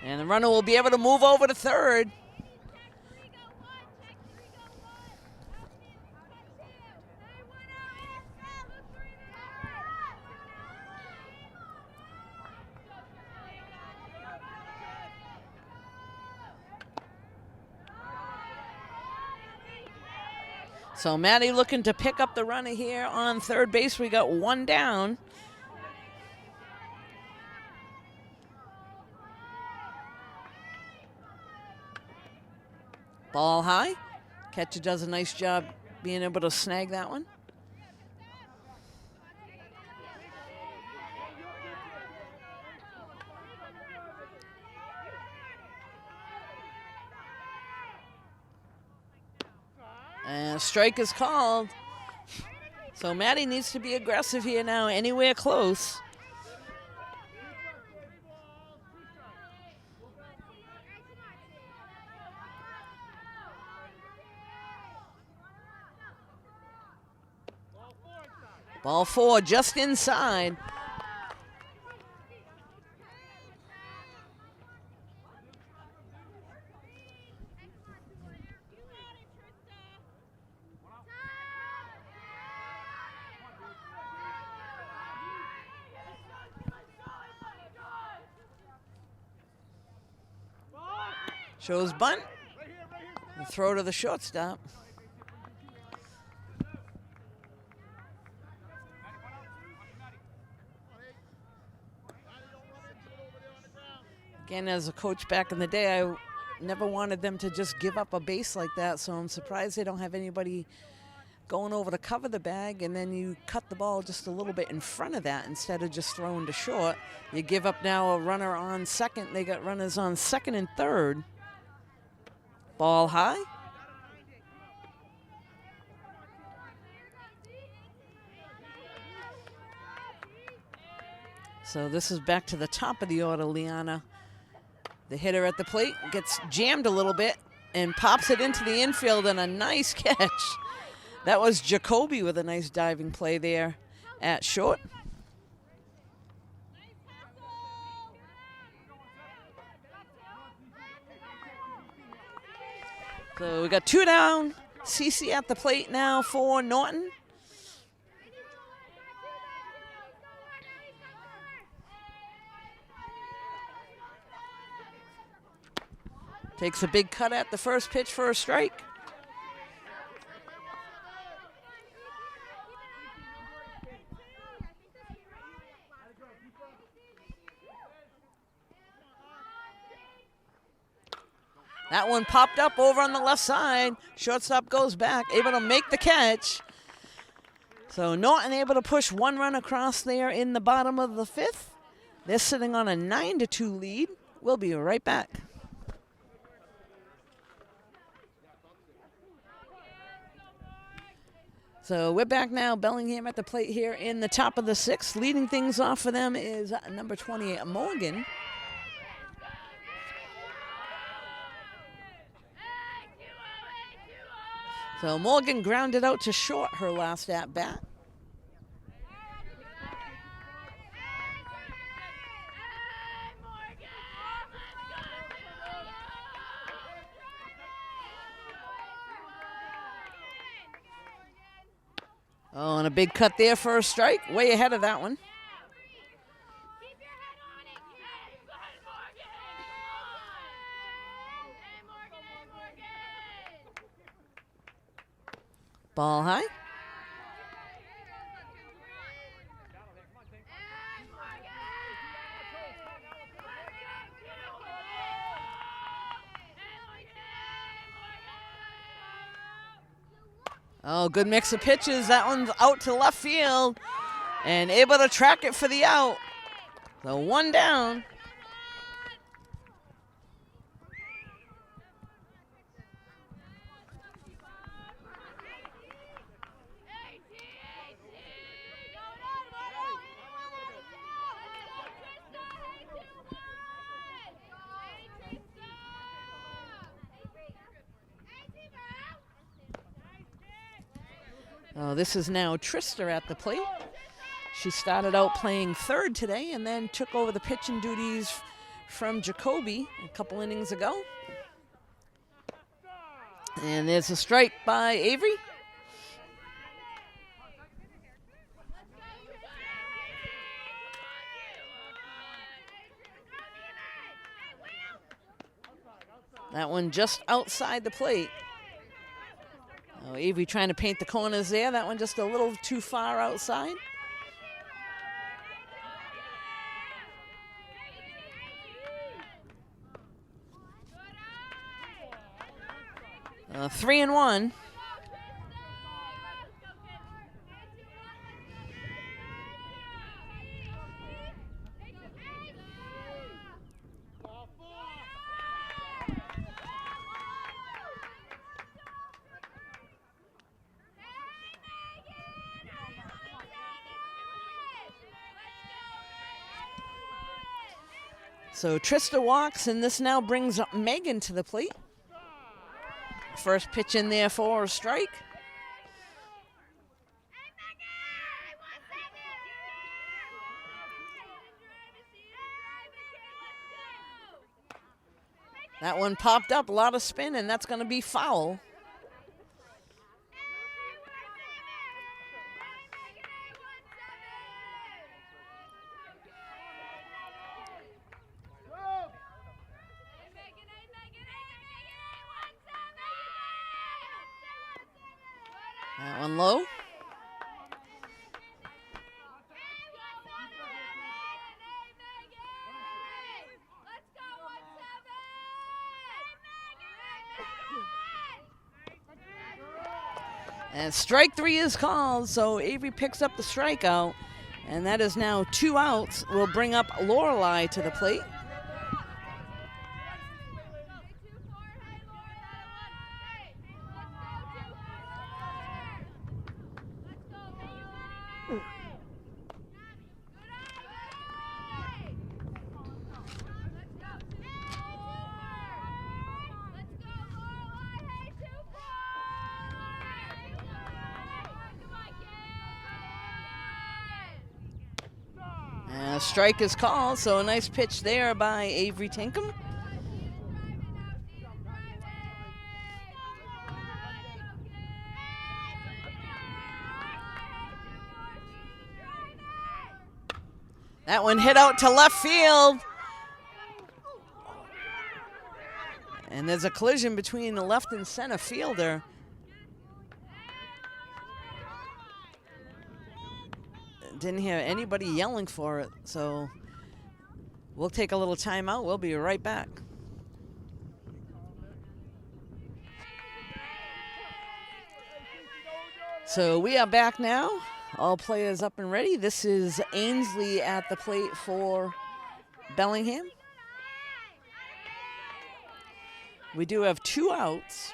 And the runner will be able to move over to third. So Maddie looking to pick up the runner here on third base. We got one down. Ball high. Catcher does a nice job being able to snag that one. And strike is called. So Maddie needs to be aggressive here now, anywhere close. Ball four, just inside. Shows bunt. And throw to the shortstop. Again, as a coach back in the day, I never wanted them to just give up a base like that, so I'm surprised they don't have anybody going over to cover the bag, and then you cut the ball just a little bit in front of that instead of just throwing to short. You give up now a runner on second. They got runners on second and third. Ball high. So this is back to the top of the order. Liana, the hitter at the plate, gets jammed a little bit and pops it into the infield, and a nice catch. That was Jacoby with a nice diving play there at short. So we got 2 down. CC at the plate now for Norton. Takes a big cut at the first pitch for a strike. That one popped up over on the left side. Shortstop goes back, able to make the catch. So Norton able to push 1 run across there in the bottom of the 5th. They're sitting on a 9-2 lead. We'll be right back. So we're back now. Bellingham at the plate here in the top of the 6th. Leading things off for them is number 28, Morgan. So Morgan grounded out to short her last at bat. Oh, and a big cut there for a strike. Way ahead of that one. Ball high. Oh, good mix of pitches. That one's out to left field and able to track it for the out. So 1 down. Oh, this is now Trista at the plate. She started out playing third today and then took over the pitching duties from Jacoby a couple innings ago. And there's a strike by Avery. That one just outside the plate. Oh, Avery trying to paint the corners there. That one just a little too far outside. Uh, 3-1. So Trista walks, and this now brings up Megan to the plate. First pitch in there for a strike. That one popped up, a lot of spin, and that's going to be foul. That one low. And strike 3 is called, so Avery picks up the strikeout, and that is now 2 outs. We'll bring up Lorelei to the plate. A strike is called, so a nice pitch there by Avery Tinkham. That one hit out to left field. And there's a collision between the left and center fielder. Didn't hear anybody yelling for it, so we'll take a little timeout. We'll be right back. So we are back now. All players up and ready. This is Ainsley at the plate for Bellingham. We do have 2 outs.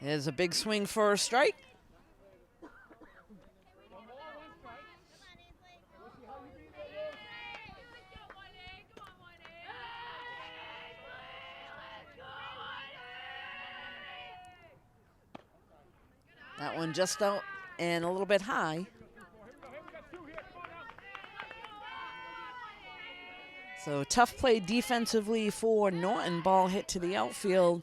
There's a big swing for a strike. That one just out and a little bit high. So tough play defensively for Norton. Ball hit to the outfield.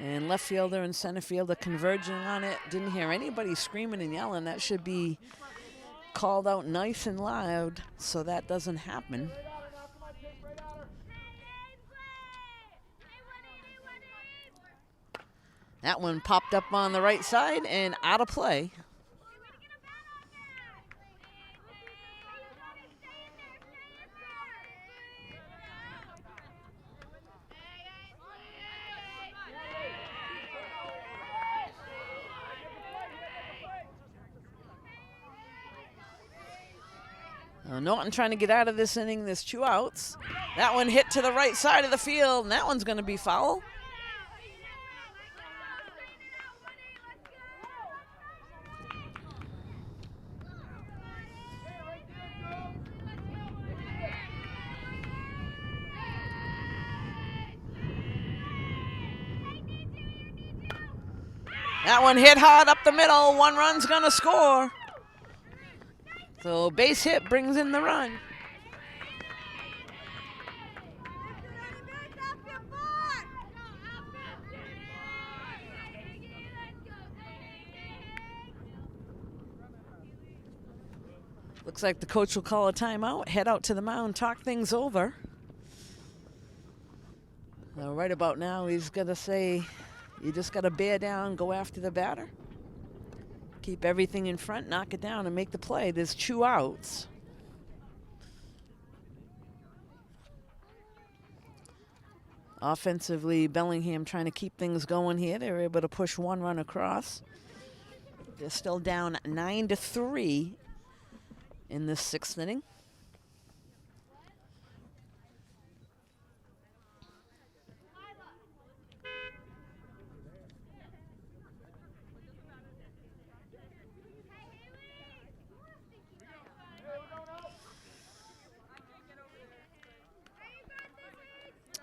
And left fielder and center fielder converging on it. Didn't hear anybody screaming and yelling. That should be called out nice and loud so that doesn't happen. That one popped up on the right side and out of play. Norton trying to get out of this inning. There's 2 outs. That one hit to the right side of the field, and that one's going to be foul. That one hit hard up the middle. 1 run's going to score. So base hit brings in the run. Looks like the coach will call a timeout, head out to the mound, talk things over. Right about now, he's going to say, you just got to bear down, go after the batter. Keep everything in front, knock it down, and make the play. There's 2 outs. Offensively, Bellingham trying to keep things going here. They were able to push 1 run across. They're still down 9-3 in this 6th inning.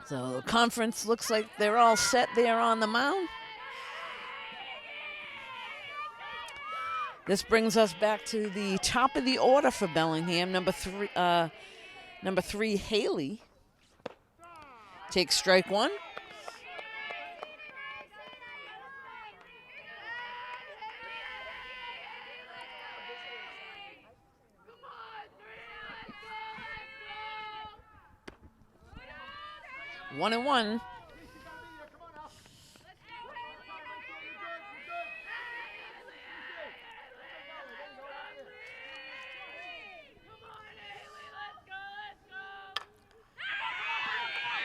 So conference looks like they're all set there on the mound. This brings us back to the top of the order for Bellingham. Number 3, Haley takes strike 1. One and one.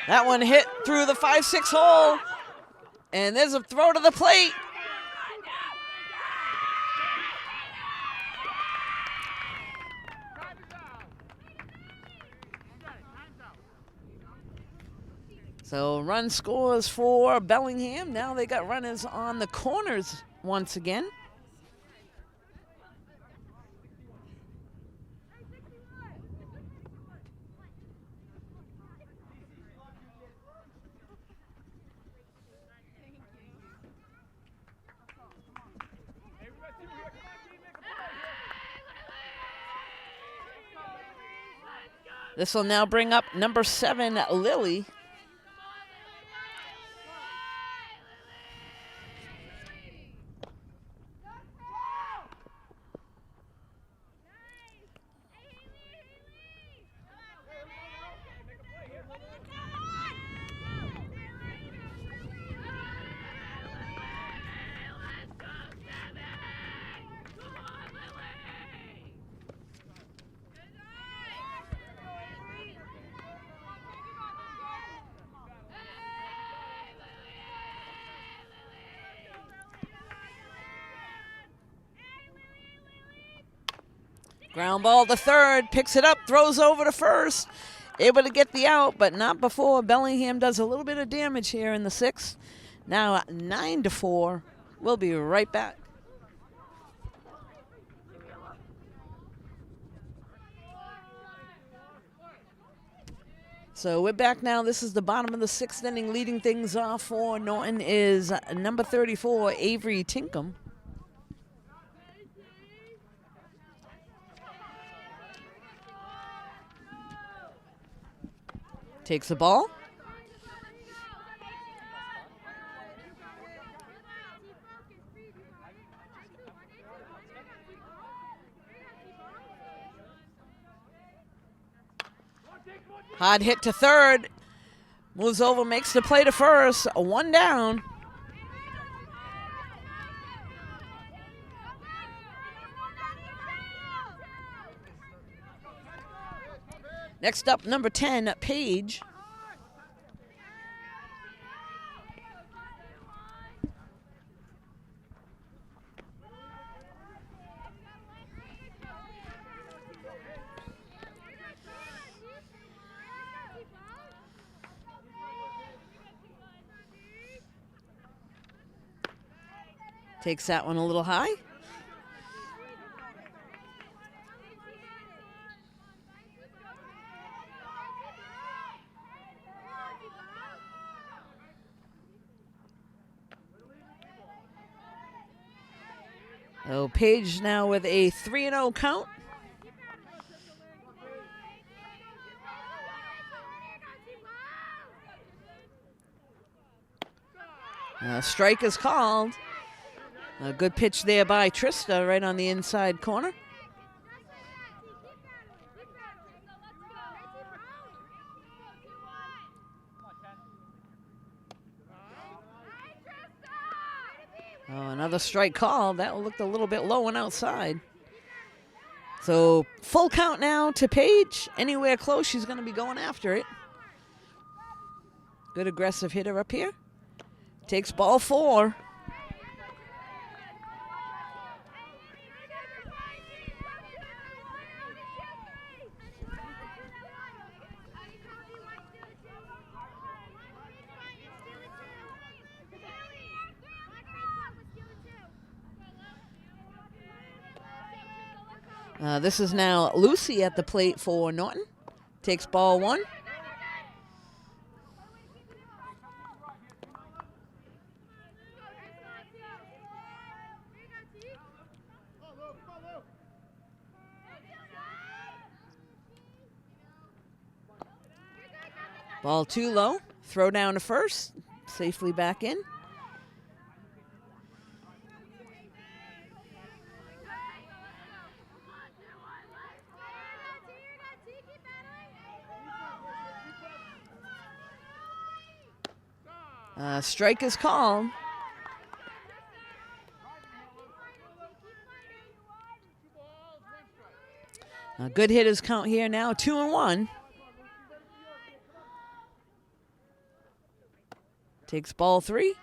That one hit through the 5-6 hole, and there's a throw to the plate. So run scores for Bellingham. Now they got runners on the corners once again. This will now bring up number 7, Lily. Ground ball to third, picks it up, throws over to first. Able to get the out, but not before Bellingham does a little bit of damage here in the 6th. Now 9-4. We'll be right back. So we're back now. This is the bottom of the 6th inning. Leading things off for Norton is number 34, Avery Tinkham. Takes the ball. Hard hit to third. Moves over, makes the play to first. 1 down. Next up, number 10, Paige. Takes that one a little high. So Paige now with a 3-0 count. Strike is called. A good pitch there by Trista right on the inside corner. Oh, another strike call. That looked a little bit low and outside. So full count now to Paige. Anywhere close, she's going to be going after it. Good aggressive hitter up here. Takes ball 4. This is now Lucy at the plate for Norton. Takes ball 1. Ball too low. Throw down to first. Safely back in. Strike is called. A good hitters count here now, 2-1. Takes ball 3.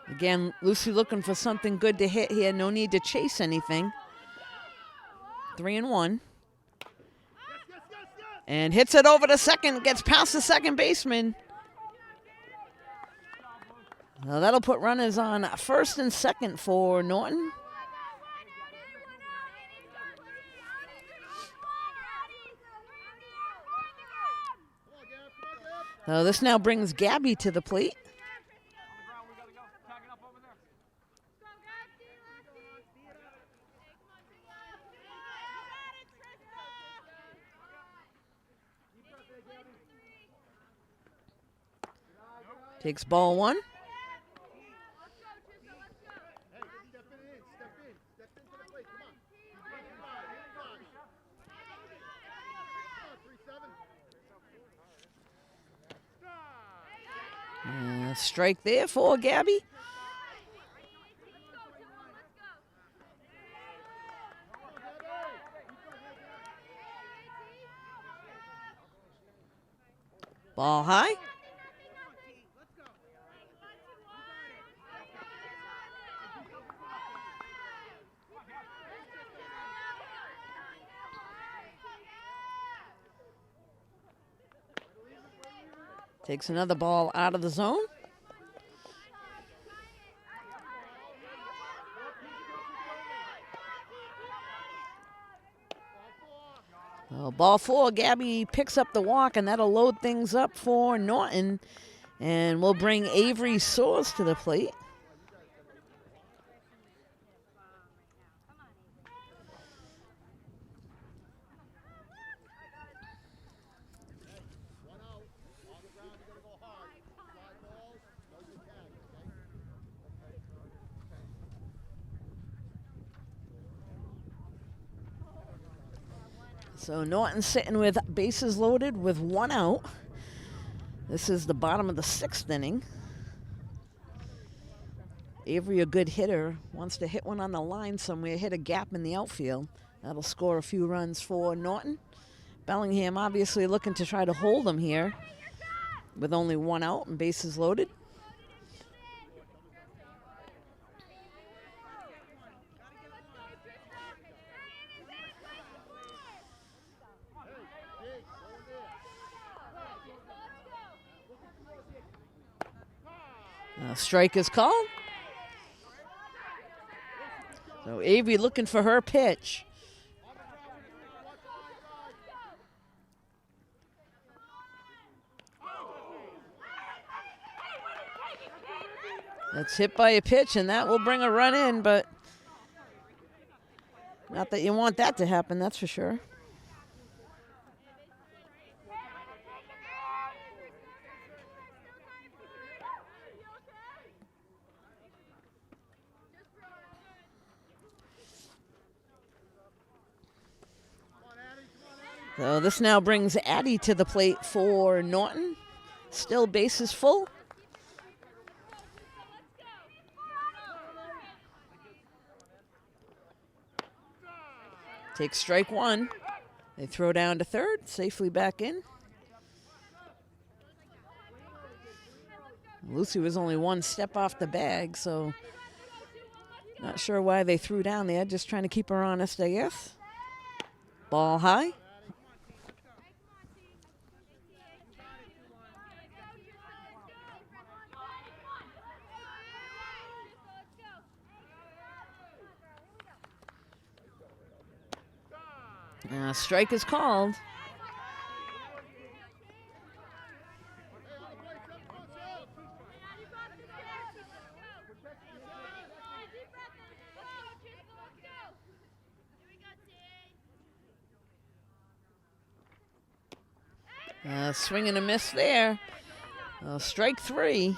Again, Lucy looking for something good to hit here. No need to chase anything. 3-1. And hits it over to second, gets past the second baseman. Now that'll put runners on first and second for Norton. So this now brings Gabby to the plate. Takes ball one. Strike there for Gabby. Ball high. Takes another ball out of the zone. Well, ball four, Gabby picks up the walk, and that'll load things up for Norton. And we'll bring Avery Soares to the plate. So Norton sitting with bases loaded with 1 out. This is the bottom of the 6th inning. Avery, a good hitter, wants to hit one on the line somewhere, hit a gap in the outfield. That'll score a few runs for Norton. Bellingham obviously looking to try to hold them here with only 1 out and bases loaded. Strike is called. So Avery looking for her pitch. That's hit by a pitch, and that will bring a run in, but not that you want that to happen, that's for sure. So this now brings Addie to the plate for Norton. Still bases full. Takes strike one. They throw down to third, safely back in. Lucy was only 1 step off the bag, so not sure why they threw down there. Just trying to keep her honest, I guess. Ball high. Strike is called. Swing and a miss there. Strike 3.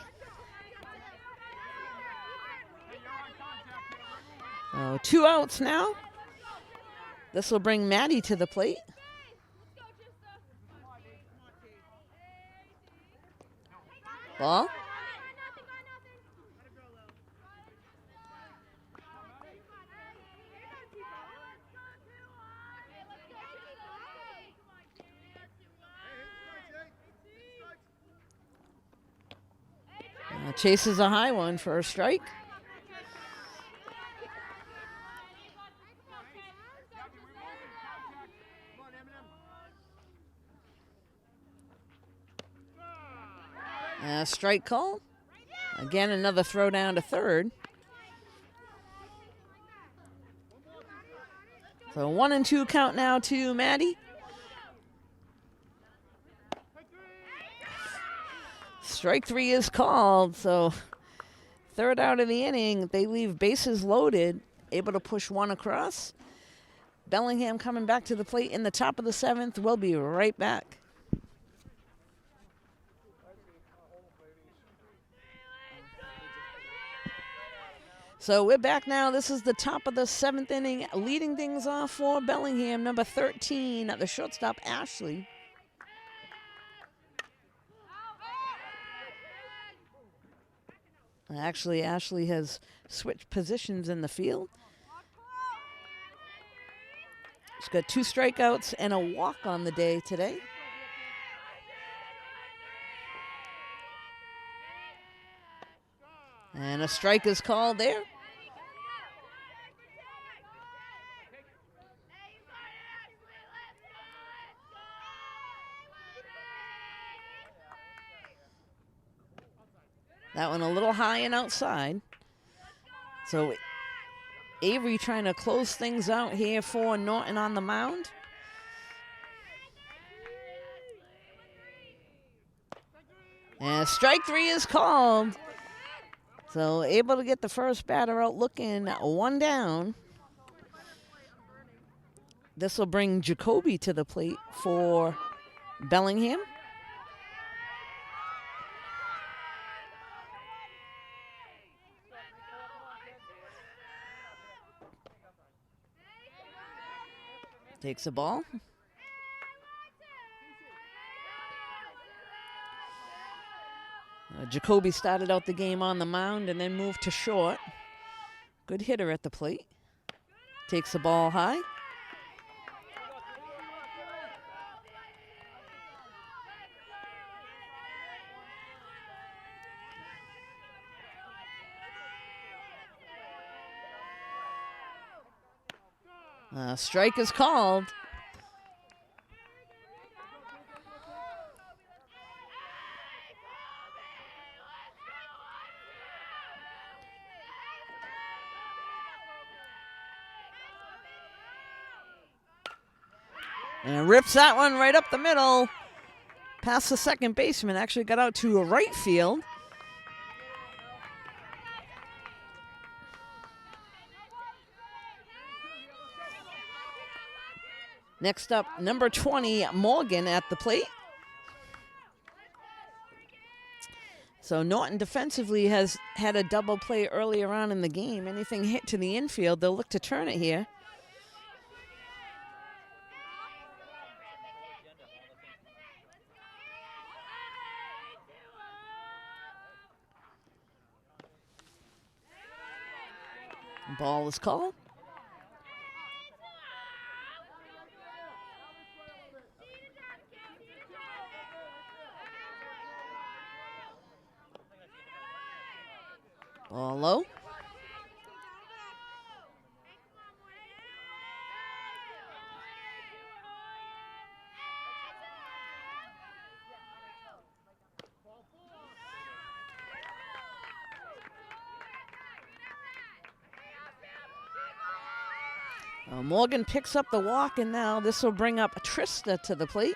2 outs now. This will bring Maddie to the plate. Ball. Chases a high one for a strike. Strike call. Again, another throw down to third. So 1-2 count now to Maddie. Strike 3 is called. So 3rd out of the inning, they leave bases loaded, able to push 1 across. Bellingham coming back to the plate in the top of the 7th. We'll be right back. So we're back now. This is the top of the 7th inning. Leading things off for Bellingham, number 13, the shortstop, Ashley. Actually, Ashley has switched positions in the field. She's got 2 strikeouts and a walk on the day today. And a strike is called there. That one a little high and outside. So Avery trying to close things out here for Norton on the mound. And strike 3 is called. So able to get the first batter out, looking 1 down. This will bring Jacoby to the plate for Bellingham. Takes the ball. Jacoby started out the game on the mound and then moved to short. Good hitter at the plate. Takes the ball high. Strike is called. And rips that one right up the middle. Past the second baseman. Actually got out to a right field. Next up, number 20, Morgan at the plate. So Norton defensively has had a double play earlier on in the game. Anything hit to the infield, they'll look to turn it here. Ball is called. Ball low. Morgan picks up the walk, and now this will bring up Trista to the plate.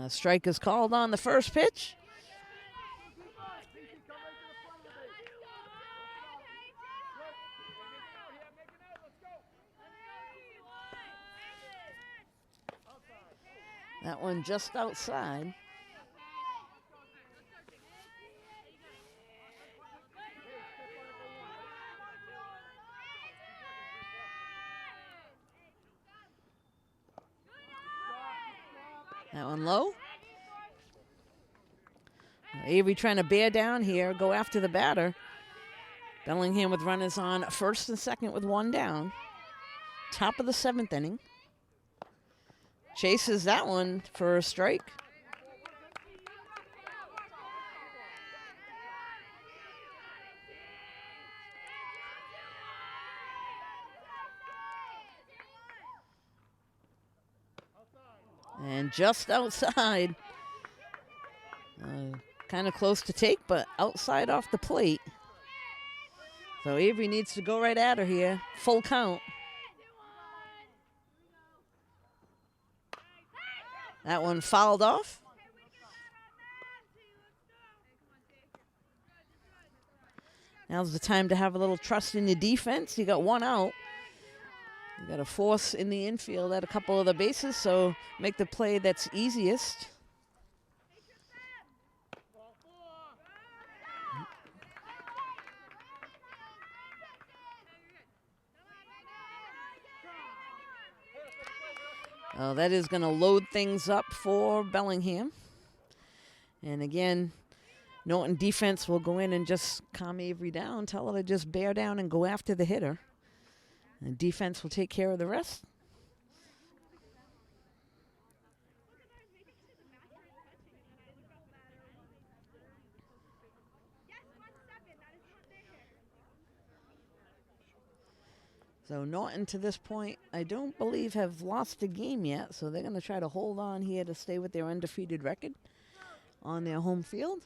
Strike is called on the first pitch. That one just outside. That one low. Avery trying to bear down here, go after the batter. Bellingham with runners on first and second with 1 down. Top of the 7th inning. Chases that one for a strike. And just outside. Kind of close to take, but outside off the plate. So Avery needs to go right at her here. Full count. That one fouled off. Now's the time to have a little trust in your defense. You got 1 out. You got to force in the infield at a couple of the bases, so make the play that's easiest. That is going to load things up for Bellingham. And again, Norton defense will go in and just calm Avery down, tell her to just bear down and go after the hitter. And defense will take care of the rest. So Norton, to this point, I don't believe have lost a game yet, so they're going to try to hold on here to stay with their undefeated record on their home field.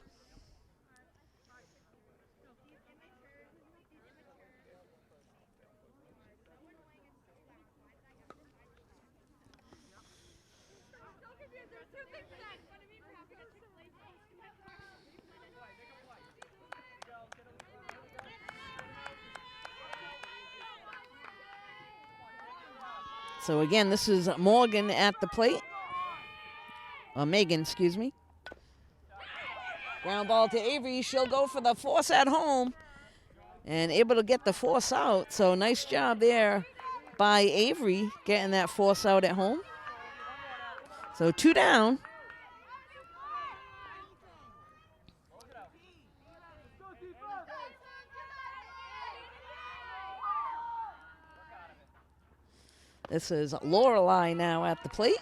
So again, this is Morgan at the plate. Megan, excuse me. Ground ball to Avery. She'll go for the force at home and able to get the force out. So nice job there by Avery getting that force out at home. So 2 down. This is Lorelei now at the plate.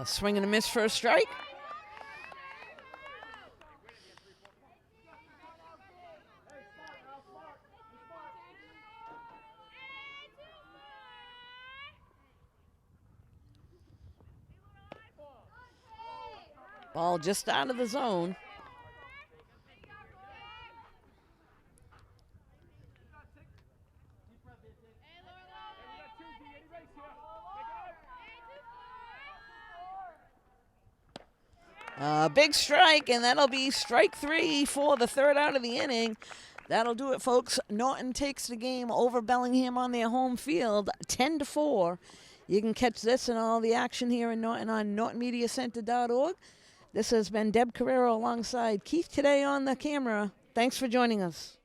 Swing and a miss for a strike. Ball just out of the zone. Big strike, and that'll be strike 3 for the 3rd out of the inning. That'll do it, folks. Norton takes the game over Bellingham on their home field, 10-4. You can catch this and all the action here in Norton on nortonmediacenter.org. This has been Deb Carrero alongside Keith today on the camera. Thanks for joining us.